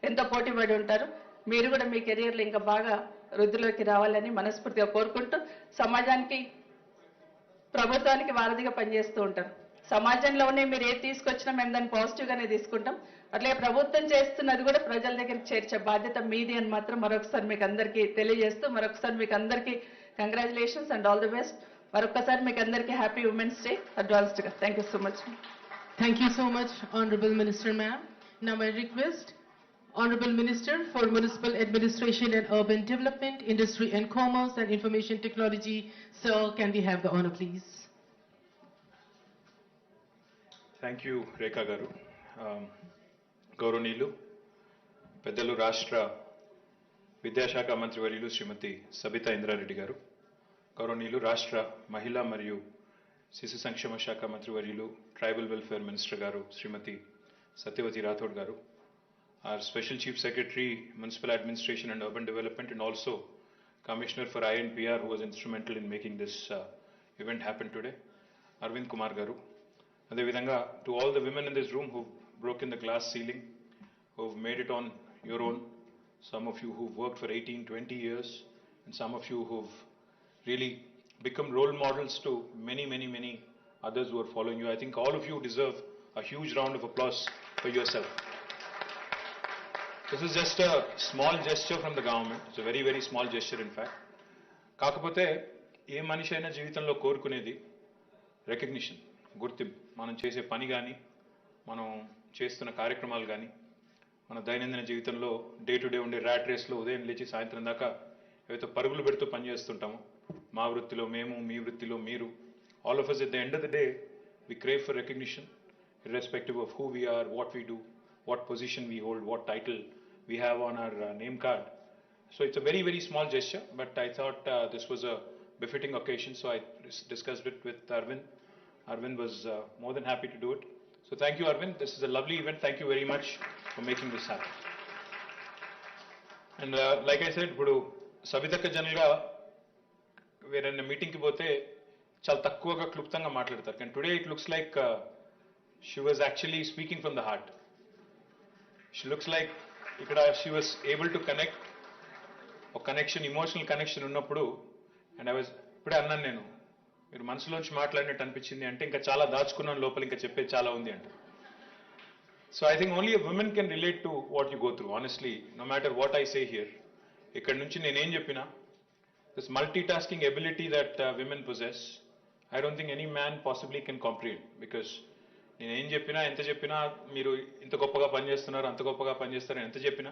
ఎంతో పోటీ పడి ఉంటారు. మీరు కూడా మీ కెరియర్లో ఇంకా బాగా వృద్ధిలోకి రావాలని మనస్ఫూర్తిగా కోరుకుంటూ, సమాజానికి ప్రభుత్వానికి వారధిగా పనిచేస్తూ ఉంటారు. సమాజంలోనే మీరు ఏది తీసుకొచ్చినా మేము దాన్ని పాజిటివ్గానే తీసుకుంటాం. అట్లే ప్రభుత్వం చేస్తున్నది కూడా ప్రజల దగ్గరికి చేర్చే బాధ్యత మీది అని మాత్రం మరొకసారి మీకు అందరికీ తెలియజేస్తూ, మరొకసారి మీకు అందరికీ congratulations and all the best. మరొకసారి మీకు అందరికీ హ్యాపీ ఉమెన్స్ డే అడ్వాన్స్డ్గా. Thank you so much. Thank you so much, Honorable Minister Ma'am. Now I request Honorable Minister for Municipal Administration and Urban Development, Industry and Commerce and Information Technology. Sir, can we have the honor, please? Thank you Rekha గారు. గౌరవనీయులు పెద్దలు రాష్ట్ర విద్యాశాఖ మంత్రివర్యులు శ్రీమతి సబితా ఇంద్రారెడ్డి గారు, గౌరవనీయులు రాష్ట్ర మహిళా మరియు శిశు సంక్షేమ శాఖ మంత్రివర్యులు ట్రైబల్ వెల్ఫేర్ మినిస్టర్ గారు శ్రీమతి సత్యవతి రాథోడ్ గారు, our Special Chief Secretary, Municipal Administration and Urban Development, and also Commissioner for INPR, who was instrumental in making this event happen today, Arvind Kumar Garu. Adevidhanga, to all the women in this room who've broken the glass ceiling, who've made it on your own, some of you who've worked for 18, 20 years, and some of you who've really become role models to many others who are following you. I think all of you deserve a huge round of applause for yourself. This is just a small gesture from the government. It's a very small gesture in fact. కాకపోతే ఏ మనిషి అయినా జీవితంలో కోరుకునేది recognition, గుర్తింపు. మనం చేసే పని కానీ, మనం చేస్తున్న కార్యక్రమాలు కానీ, మన దైనందిన జీవితంలో డే టు డే ఉండే ర్యాట్ రేస్లో ఉదయం లేచి సాయంత్రం దాకా ఏవైతే పరుగులు పెడుతూ పనిచేస్తుంటామో, మా వృత్తిలో మేము, మీ వృత్తిలో మీరు, all of us at the end of the day we crave for recognition irrespective of who we are, what we do, what position we hold, what title we have on our name card. So it's a very small gesture, but I thought this was a befitting occasion, so I discussed it with Arvind. Arvind was more than happy to do it. So thank you, Arvind. This is a lovely event. Thank you very much for making this happen. And like I said, ఇప్పుడు సబితక్క జనరల్గా వేరైనా మీటింగ్కి పోతే చాలా తక్కువగా క్లుప్తంగా మాట్లాడతారు. కానీ today it looks like she was actually speaking from the heart. She looks like ఇక్కడ she was able to connect, ఒక కనెక్షన్, ఇమోషనల్ కనెక్షన్ ఉన్నప్పుడు. అండ్ ఇప్పుడే అన్నాను నేను, మీరు మనసులోంచి మాట్లాడినట్టు అనిపించింది అంటే ఇంకా చాలా దాచుకున్నాను లోపల, ఇంకా చెప్పేది చాలా ఉంది అంటే. So I think only a woman can relate to what you go through. Honestly, no matter what I say here, ఇక్కడ నుంచి నేనేం చెప్పినా, this multitasking ability that women possess, I don't think any man possibly can comprehend. Because నేనేం చెప్పినా, ఎంత చెప్పినా, మీరు ఇంత గొప్పగా పనిచేస్తున్నారు, అంత గొప్పగా పనిచేస్తారు ఎంత చెప్పినా,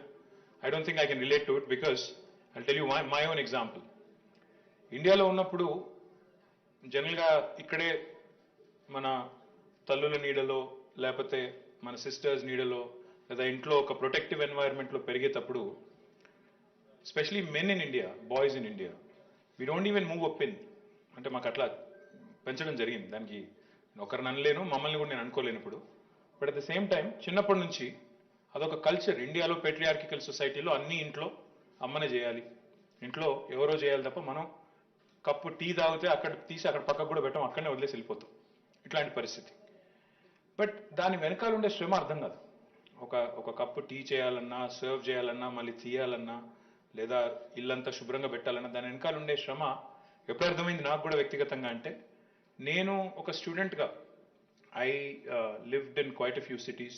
I don't think I can relate to it. Because I tell you my own example. ఇండియాలో ఉన్నప్పుడు జనరల్గా ఇక్కడే మన తల్లుల నీడలో, లేకపోతే మన సిస్టర్స్ నీడలో, లేదా ఇంట్లో ఒక ప్రొటెక్టివ్ ఎన్వైరన్మెంట్లో పెరిగేటప్పుడు, especially men in India, boys in India, we don't even move up in. అంటే మాకు అట్లా పెంచడం జరిగింది. దానికి ఒకరిని అనలేను, మమ్మల్ని కూడా నేను అనుకోలేను ఇప్పుడు. But at the same time చిన్నప్పటి నుంచి అదొక కల్చర్. ఇండియాలో పేట్రియార్కికల్ సొసైటీలో అన్ని ఇంట్లో అమ్మనే చేయాలి, ఇంట్లో ఎవరో చేయాలి తప్ప మనం కప్పు టీ తాగితే అక్కడ తీసి అక్కడ పక్కకు కూడా పెట్టాం, అక్కడనే వదిలేసి వెళ్ళిపోతాం. ఇట్లాంటి పరిస్థితి. బట్ దాని వెనకాల ఉండే శ్రమ అర్థం కాదు. ఒక కప్పు టీ చేయాలన్నా, సర్వ్ చేయాలన్నా, మళ్ళీ తీయాలన్నా, లేదా ఇల్లంతా శుభ్రంగా పెట్టాలన్నా, దాని వెనకాల ఉండే శ్రమ ఎప్పుడు అర్థమైంది నాకు కూడా వ్యక్తిగతంగా అంటే, నేను ఒక స్టూడెంట్గా I lived in quite a few cities.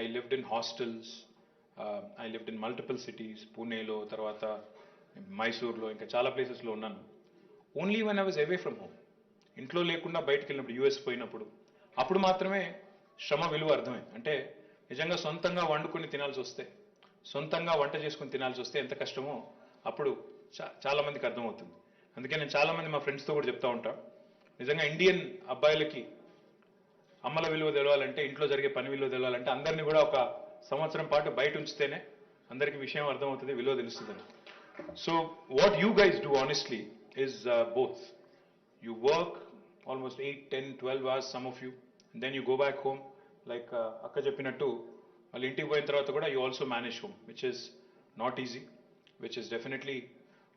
I lived in hostels. I lived in multiple cities. Pune lo, tarvata Mysore lo, ఇంకా చాలా places లో ఉన్నాను. Only when I was away from home. ఇంట్లో లేకుండా బయటకు వెళ్ళినప్పుడు యూఎస్ పోయినప్పుడు అప్పుడు మాత్రమే శ్రమ విలువ అర్థమైంది. అంటే నిజంగా సొంతంగా వండుకొని తినాల్సి వస్తే, సొంతంగా వంట చేసుకొని తినాల్సి వస్తే ఎంత కష్టమో అప్పుడు చాలా మందికి అర్థమవుతుంది. అందుకే నేను చాలా మంది మా ఫ్రెండ్స్తో కూడా చెప్తా ఉంటా, నిజంగా ఇండియన్ అబ్బాయిలకి అమ్మల విలువ తెలవాలంటే, ఇంట్లో జరిగే పని విలువ తెలవాలంటే అందరినీ కూడా ఒక సంవత్సరం పాటు బయట ఉంచితేనే అందరికీ విషయం అర్థమవుతుంది, విలువ తెలుస్తుందని. So what you guys do honestly is both. You work almost 8, 10, 12 hours, some of you, and then you go back home, like akka cheppinattu, వాళ్ళు ఇంటికి పోయిన తర్వాత కూడా you also manage home, which is not easy, which is definitely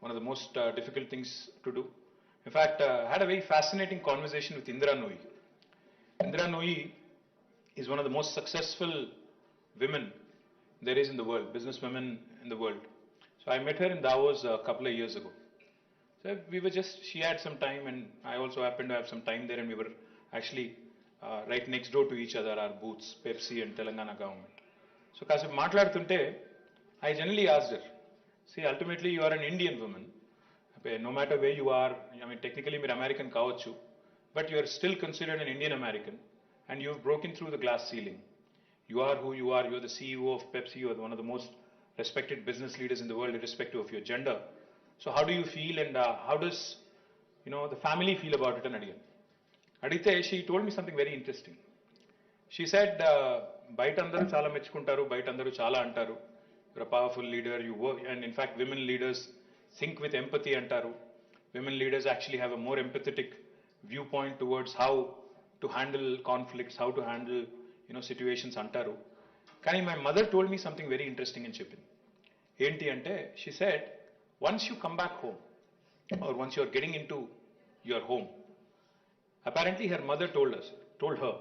one of the most difficult things to do. In fact, I had a very fascinating conversation with Indra Nooyi. Indra Nooyi is one of the most successful women there is in the world, business women in the world. So I met her in Davos a couple of years ago. So we were just, she had some time and I also happened to have some time there, and we were actually right next door to each other, our booths, Pepsi and Telangana government. So kasepu maatladutunte, I generally asked her, see, ultimately you are an Indian woman. No matter where you are, I mean technically మీరు American కావచ్చు, but you are still considered an Indian American and you have broken through the glass ceiling. You are who you are, you are the CEO of Pepsi, you are one of the most respected business leaders in the world irrespective of your gender. So how do you feel, and how does the family feel about it? And Adite, she told me something very interesting. She said, బయట అందరూ చాలా మెచ్చుకుంటారు, బయట అందరూ చాలా అంటారు, you're a powerful leader, you work, and in fact women leaders think with empathy అంటారు. Women leaders actually have a more empathetic viewpoint towards how to handle conflicts, how to handle situations అంటారు. కానీ my mother told me something very interesting అని చెప్పింది. ఏంటి అంటే, she said, once you come back home, or once you are getting into your home, apparently her mother told her,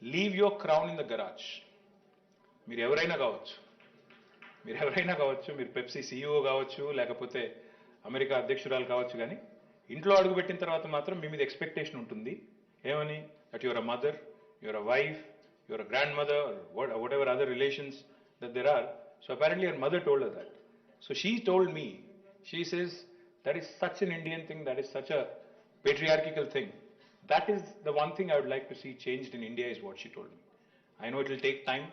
leave your crown in the garage. మీరు ఎవరైనా కావచ్చు, మీరు Pepsi CEO కావచ్చు, లేకపోతే అమెరికా అధ్యక్షురాలు కావచ్చు, కానీ ఇంట్లో అడుగుపెట్టిన తర్వాత మాత్రం మీ మీద ఎక్స్పెక్టేషన్ ఉంటుంది. ఏమని? That your uh mother, your uh wife, your uh grandmother, whatever other relations that there are. So apparently her mother told her that. So she told me, she says, that is such an Indian thing, that is such a patriarchal thing. That is the one thing I would like to see changed in India, is what she told me. I know it will take time,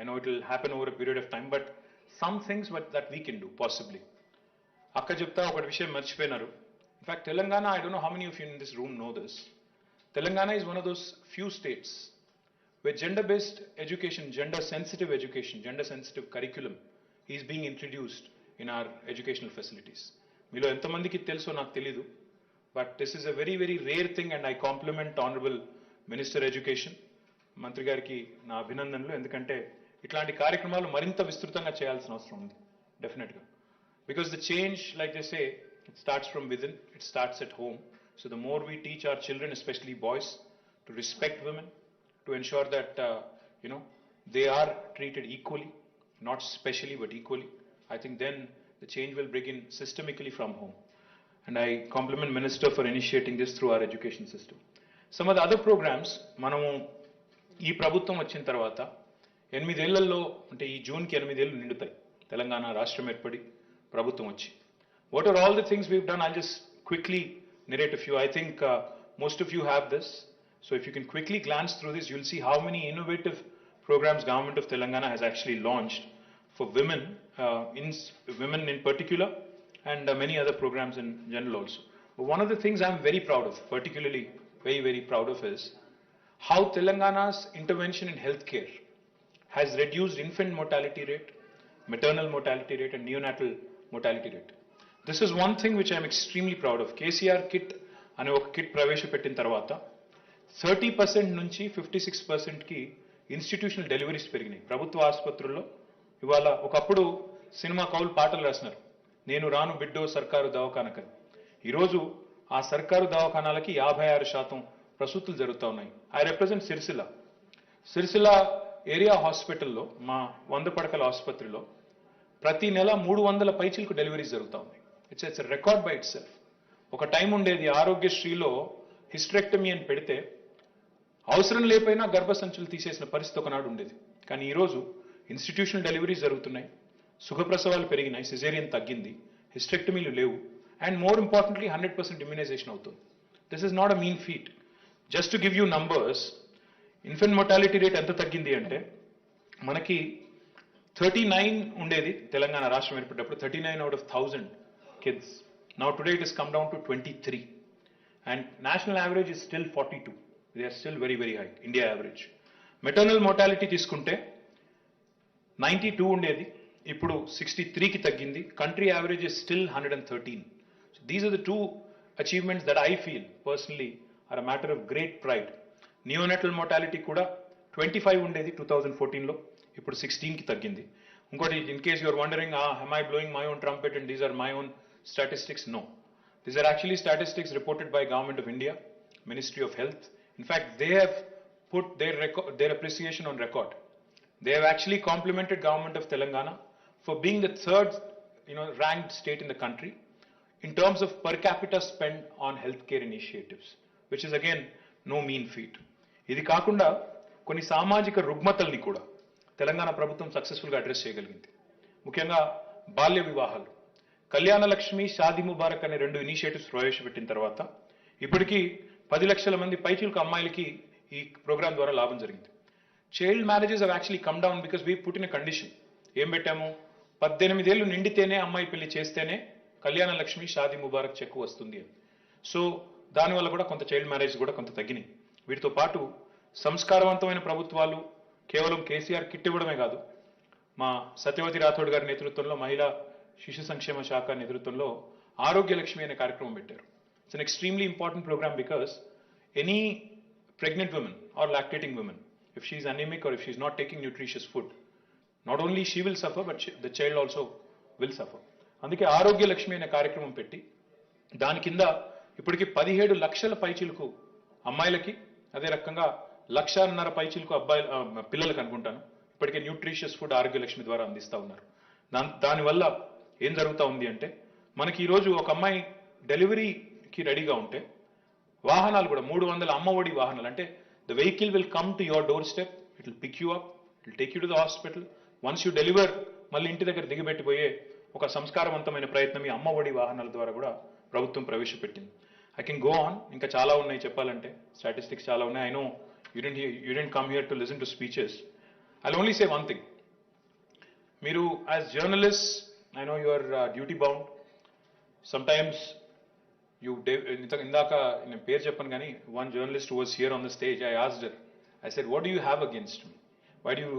I know it will happen over a period of time, but some things that we can do, possibly. Akka చెప్తా ఒకటి విషయం మర్చిపోయినారు. In fact, Telangana, I don't know how many of you in this room know this. Telangana is one of those few states where gender-based education, gender-sensitive education, gender-sensitive curriculum is being introduced in our educational facilities. మీలో ఎంతమందికి తెలుసో నాకు తెలీదు, but this is a very very rare thing, and I complement honourable minister education, మంత్రి గారికి నా అభినందనలు. ఎందుకంటే ఇట్లాంటి కార్యక్రమాలు మరింత విస్తృతంగా చేయాల్సిన అవసరం ఉంది డెఫినెట్గా. Because the change, like they say, it starts from within, it starts at home. So the more we teach our children, especially boys, to respect women, to ensure that they are treated equally, not specially but equally, I think then the change will begin systemically from home. And I compliment Minister for initiating this through our education system. Some of the other programs, మనము ఈ ప్రభుత్వం వచ్చిన తర్వాత 8 ఏళ్లలో, అంటే ఈ జూన్కి 8 ఏళ్ళు నిండుతాయి తెలంగాణ రాష్ట్రం ఏర్పడి ప్రభుత్వం వచ్చి. What are all the things we've done? I'll just quickly narrate a few. I think most of you have this. So if you can quickly glance through this, you'll see how many innovative programs government of Telangana has actually launched for women, women in particular, and many other programs in general also. But one of the things I'm very proud of, particularly very, very proud of, is how Telangana's intervention in healthcare has reduced infant mortality rate, maternal mortality rate, and neonatal mortality rate. This is one thing which I'm extremely proud of. KCR kit అనే ఒక kit ప్రవేశపెట్టిన తర్వాత 30% నుంచి 56%కి institutional deliveries పెరిగినాయి ప్రభుత్వ ఆసుపత్రుల్లో. ఇవాళ ఒకప్పుడు సినిమా కౌలు పాటలు రాసినారు, నేను రాను బిడ్డో సర్కారు దవాఖానకని. ఈరోజు ఆ సర్కారు దవాఖానాలకి 56% ప్రసూతులు జరుగుతూ ఉన్నాయి. ఐ రిప్రజెంట్ సిరిసిల్ల ఏరియా హాస్పిటల్లో, మా 100 పడకల ఆసుపత్రిలో ప్రతి నెల 300 పైచిలకు డెలివరీస్ జరుగుతూ ఉన్నాయి. It's record by it self. ఒక టైం ఉండేది ఆరోగ్యశ్రీలో హిస్టరెక్టమీ అని పెడితే అవసరం లేకపోయినా గర్భసంచులు తీసేసిన పరిస్థితి ఒకనాడు ఉండేది. కానీ ఈరోజు ఇన్స్టిట్యూషనల్ డెలివరీస్ జరుగుతున్నాయి, సుఖప్రసవాలు పెరిగినాయి, సిజేరియన్ తగ్గింది, హిస్టెక్టమీలు లేవు, అండ్ మోర్ ఇంపార్టెంట్లీ 100% ఇమ్యునైజేషన్ అవుతుంది. This is not a mean feet. Just to give you numbers, infant mortality rate ఎంత తగ్గింది అంటే మనకి 39 ఉండేది తెలంగాణ రాష్ట్రం ఏర్పడేటప్పుడు, 39 out of 1000 kids. Now today it has come down to 23. And national average is still 42. They are still very, very high, India average. Maternal mortality తీసుకుంటే 92 ఉండేది, ఇప్పుడు 63కి తగ్గింది. Country average is still 113. So these are the two achievements that I feel personally are a matter of great pride. Neonatal mortality కూడా 25 ఉండేది 2014లో, ఇప్పుడు 16కి తగ్గింది. ఇంకోటి, in case you are wondering, am I blowing my own trumpet and these are my own statistics? No. These are actually statistics reported by Government of India, Ministry of Health. In fact, they have put their appreciation on record. They have actually complimented Government of Telangana for being the third, ranked state in the country in terms of per capita spend on healthcare initiatives, which is again no mean feat. ఇది కాకుండా కొన్ని సామాజిక రుగ్మతల్ని కూడా తెలంగాణ ప్రభుత్వం సక్సెస్ఫుల్గా address చేయగలిగింది. ముఖ్యంగా బాల్య వివాహాలు, కళ్యాణ లక్ష్మి, షాదీ ముబారక్ అనే 2 ఇనిషియేటివ్స్ ప్రవేశపెట్టిన తర్వాత ఇప్పటికీ 10 లక్షల మంది పైచిలుకు అమ్మాయిలకి ఈ ప్రోగ్రామ్ ద్వారా లాభం జరిగింది. Child marriages have actually come down because we put in a condition. ఏం పెట్టాము? 18 ఏళ్ళు నిండితేనే అమ్మాయి పెళ్లి చేస్తేనే కళ్యాణ లక్ష్మి, షాదీ ముబారక్ చెక్ వస్తుంది అని. సో దానివల్ల కూడా కొంత చైల్డ్ మ్యారేజ్ కూడా కొంత తగ్గినాయి. వీటితో పాటు సంస్కారవంతమైన ప్రభుత్వాలు కేవలం కేసీఆర్ కిట్ ఇవ్వడమే కాదు, మా సత్యవతి రాథోడ్ గారి నేతృత్వంలో, మహిళా శిశు సంక్షేమ శాఖ నేతృత్వంలో ఆరోగ్య లక్ష్మి అనే కార్యక్రమం పెట్టారు. It's an extremely important programme because any pregnant woman or lactating woman, if she is anemic or if she is not taking nutritious food, not only she will suffer but the child also will suffer. అందుకే ఆరోగ్య లక్ష్మి అనే కార్యక్రమం పెట్టి దాని కింద ఇప్పటికి 17 లక్షల పైచిలకు అమ్మాయిలకి, అదే రకంగా 1.5 పైచిలకు పిల్లలకు అనుకుంటాను ఇప్పటికే న్యూట్రిషియస్ ఫుడ్ ఆరోగ్య లక్ష్మి ద్వారా అందిస్తూ ఉన్నారు. దానివల్ల ఏం జరుగుతూ ఉంది అంటే మనకి ఈరోజు ఒక అమ్మాయి డెలివరీకి రెడీగా ఉంటే వాహనాలు కూడా 300 అమ్మ ఒడి వాహనాలు, అంటే the vehicle will come to your doorstep, it will pick you up, it will take you to the hospital, once you deliver మళ్ళీ ఇంటి దగ్గర దిగబెట్టిపోయే ఒక సంస్కారవంతమైన ప్రయత్నం ఈ అమ్మ ఒడి వాహనాల ద్వారా కూడా ప్రభుత్వం ప్రవేశపెట్టింది. ఐ కెన్ గో ఆన్, ఇంకా చాలా ఉన్నాయి చెప్పాలంటే, స్టాటిస్టిక్స్ చాలా ఉన్నాయి. I know you didn't come here to listen to speeches. I will only say one thing. మీరు as journalist, I know you are duty bound. Sometimes ఇందాక నేను పేరు చెప్పను కానీ, one journalist who was here on the stage, I asked her, I said, what do you have against me? Why do you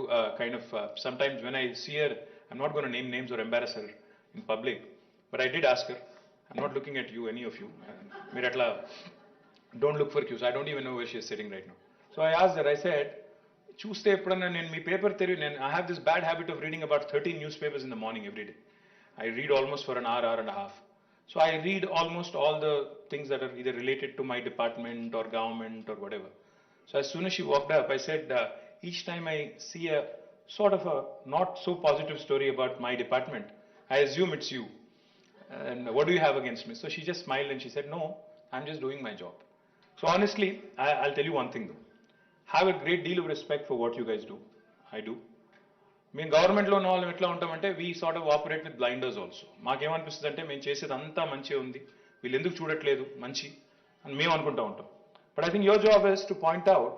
sometimes when I see her, I'm not going to name names or embarrass her in public, but I did ask her, I'm not looking at you, any of you, మీరు అట్లా don't look for cues, I don't even know where she is sitting right now. So I asked her, I said, చూస్తే ఎప్పుడన్నా నేను మీ paper I have this bad habit of reading about 13 newspapers in the morning every day. I read almost for an hour and a half. So I read almost all the things that are either related to my department or government or whatever. So as soon as she walked up, I said, each time I see a sort of a not so positive story about my department, I assume it's you. And what do you have against me? So she just smiled and she said, no, I'm just doing my job. So honestly, I'll tell you one thing though. Have a great deal of respect for what you guys do. I do. మేము గవర్నమెంట్లో ఉన్న వాళ్ళం ఎట్లా ఉంటామంటే we sort of operate with blinders also. మాకేమనిపిస్తుంది అంటే మేము చేసేది అంతా మంచిగా ఉంది, వీళ్ళు ఎందుకు చూడట్లేదు మంచి అని మేము అనుకుంటూ ఉంటాం. But I think your job is to point out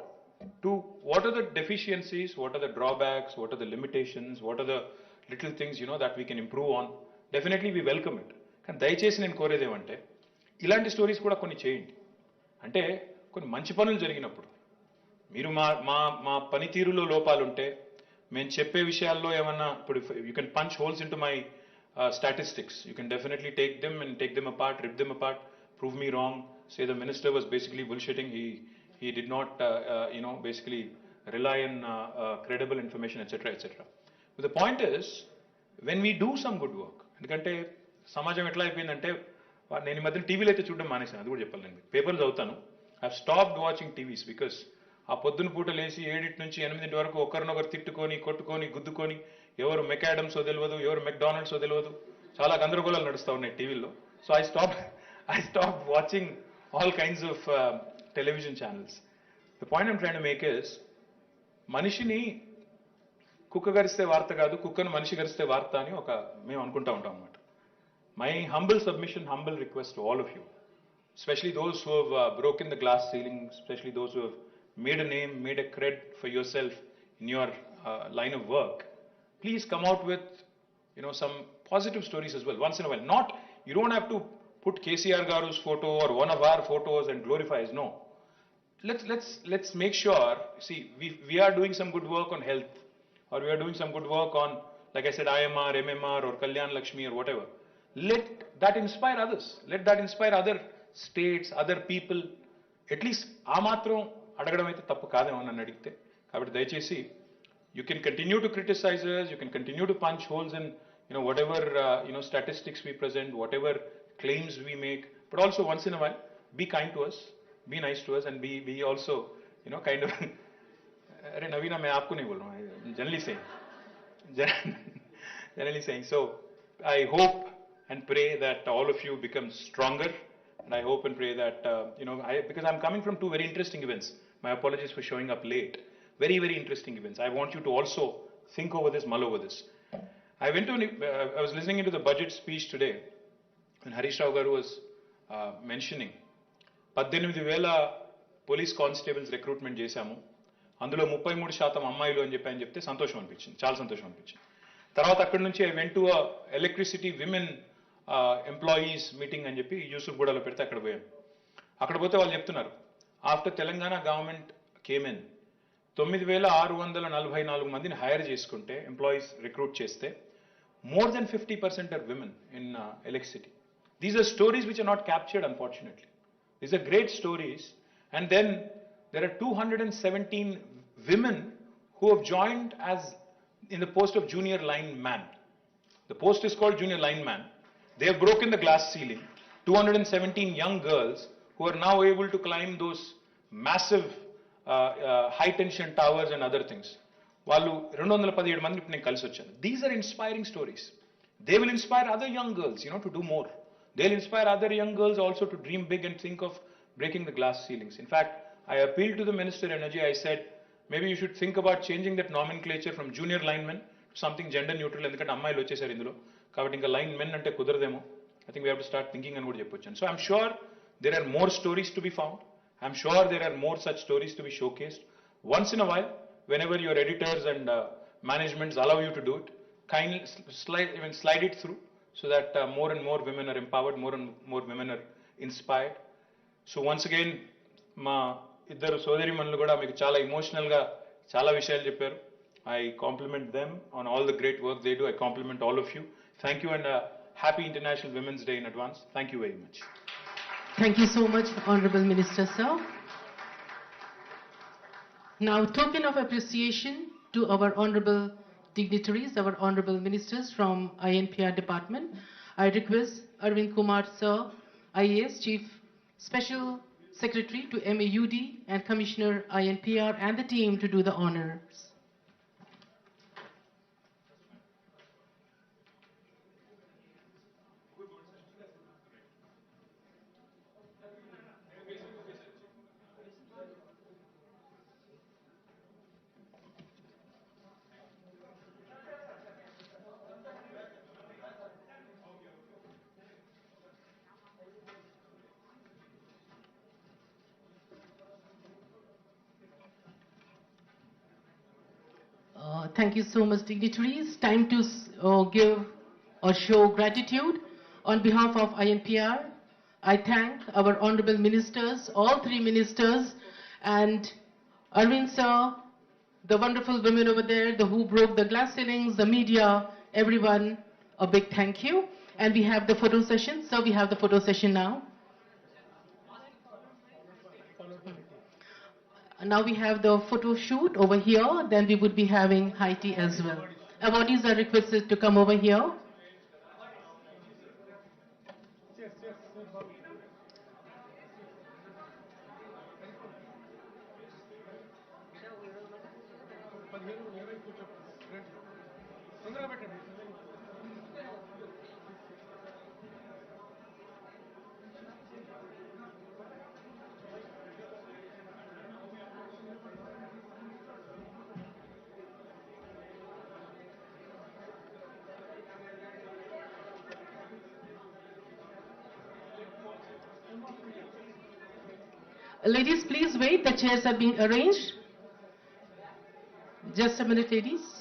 to what are the deficiencies, what are the drawbacks, what are the limitations, what are the little things that we can improve on. Definitely we welcome it. కానీ దయచేసి నేను కోరేది ఏమంటే ఇలాంటి stories కూడా కొన్ని చేయండి. అంటే కొన్ని మంచి పనులు జరిగినప్పుడు మీరు మా పనితీరులో లోపాలుంటే, మేము చెప్పే విషయాల్లో ఏమన్నా, ఇప్పుడు you can punch holes in to my statistics, you can definitely take them and take them apart, rip them apart, prove me wrong, say the minister was basically bullshitting, he did not basically rely on credible information, etc., etc. But the point is, when we do some good work, ఎందుకంటే సమాజం ఎట్లా అయిపోయిందంటే, నేను ఈ మధ్యన టీవీలో అయితే చూడడం మానేశాను, అది కూడా చెప్పాలి. నేను పేపర్లు చదువుతాను. I have stopped watching TVs because ఆ పొద్దున పూట లేచి 7 నుంచి 8 వరకు ఒకరినొకరు తిట్టుకొని, కొట్టుకొని, గుద్దుకొని, ఎవరు మెకాడమ్సో తెలియదు, ఎవరు మెక్డానల్డ్సో తెలియదు, చాలా గందరగోళాలు నడుస్తూ ఉన్నాయి టీవీల్లో. So I stop watching all kinds of television channels. The point I'm trying to make is, మనిషిని కుక్క గరిస్తే వార్త కాదు, కుక్కను మనిషి గరిస్తే వార్త అని మేము అనుకుంటా ఉంటాం అన్నమాట. My humble submission, humble request to all of you, especially those who have broken the glass ceiling, especially those who have made a name, made a cred for yourself in your line of work, please come out with, some positive stories as well, once in a while. Not, you don't have to put KCR Garu's photo or one of our photos and glorify us, no. Let's make sure, see, we are doing some good work on health, or we are doing some good work on, like I said, IMR, MMR, or Kalyan Lakshmi, or whatever. Let that inspire others. Let that inspire other states, other people. At least ఆ మాత్రం అడగడం అయితే తప్పు కాదేమో నన్ను అడిగితే. కాబట్టి దయచేసి you can continue to criticize us, you can continue to punch holes in, whatever, statistics we present, whatever claims we make, but also once in a while, be kind to us, be nice to us, and be also, kind of, अरे नवीना मैं आपको नहीं बोल रहा हूँ, generally saying, generally saying. So I hope and pray that all of you become stronger, and I hope and pray that, because I'm coming from two very interesting events. My apologies for showing up late. Very, very interesting events. I want you to also think over this, mull over this. I was listening into the budget speech today, and Harish Rao Garu was mentioning, 18,000 police constables recruitment చేశాము, అందులో 33% అమ్మాయిలు అని చెప్పి చెప్తే సంతోషం అనిపించింది, చాలా సంతోషం అనిపించింది. తర్వాత అక్కడి నుంచి I went to electricity women employees meeting అని చెప్పి యూసుఫ్గూడలో పెడితే అక్కడ పోయాం. అక్కడ పోతే వాళ్ళు చెప్తున్నారు, after Telangana government came in 9,644 మందిని హైర్ చేసుకుంటే, ఎంప్లాయీస్ రిక్రూట్ చేస్తే, more than 50% are women in electricity. These are stories which are not captured unfortunately. These are great stories. And then there are 217 women who have joined as in the post of junior lineman. The post is called junior lineman. They have broken the glass ceiling. 217 young girls who are now able to climb those massive high tension towers and other things. వాళ్ళు 217 మంది ఇప్పుడు నేను కలిసి వచ్చాను. These are inspiring stories. They will inspire other young girls, to do more. They'll inspire other young girls also to dream big and think of breaking the glass ceilings. In fact, I appealed to the Minister of Energy. I said, maybe you should think about changing that nomenclature from junior linemen to something gender neutral. ఎందుకంటే అమ్మాయిలు వచ్చేసారు ఇందులో, కాబట్టి ఇంకా line men అంటే కుదరదేమో. I think we have to start thinking అని కూడా చెప్పొచ్చాను. So I'm sure there are more stories to be found. I'm sure there are more such stories to be showcased. Once in a while, whenever your editors and managements allow you to do it, kindly slide it through, so that more and more women are empowered, more and more women are inspired. So once again, మా ఇద్దరు సోదరి మనులు కూడా మీకు చాలా ఎమోషనల్గా చాలా విషయాలు చెప్పారు. I compliment them on all the great work they do. I compliment all of you. Thank you, and happy International Women's Day in advance. Thank you very much. Thank you so much, Honorable Minister, sir. Now, token of appreciation to our honorable dignitaries, our honorable ministers from INPR department, I request Arvind Kumar, sir, IAS Chief Special Secretary to MAUD and Commissioner INPR and the team to do the honors. Thank you so much, dignitaries. Time to give or show gratitude. On behalf of INPR, I thank our honorable ministers, all three ministers, and Arvind sir, the wonderful women over there, the who broke the glass ceilings, the media, everyone, a big thank you. And we have the photo session. So we have the photo session now. Now we have the photo shoot over here. Then we would be having high tea as well. Awardees are requested to come over here. Ladies, please wait. The chairs are being arranged. Just a minute, ladies.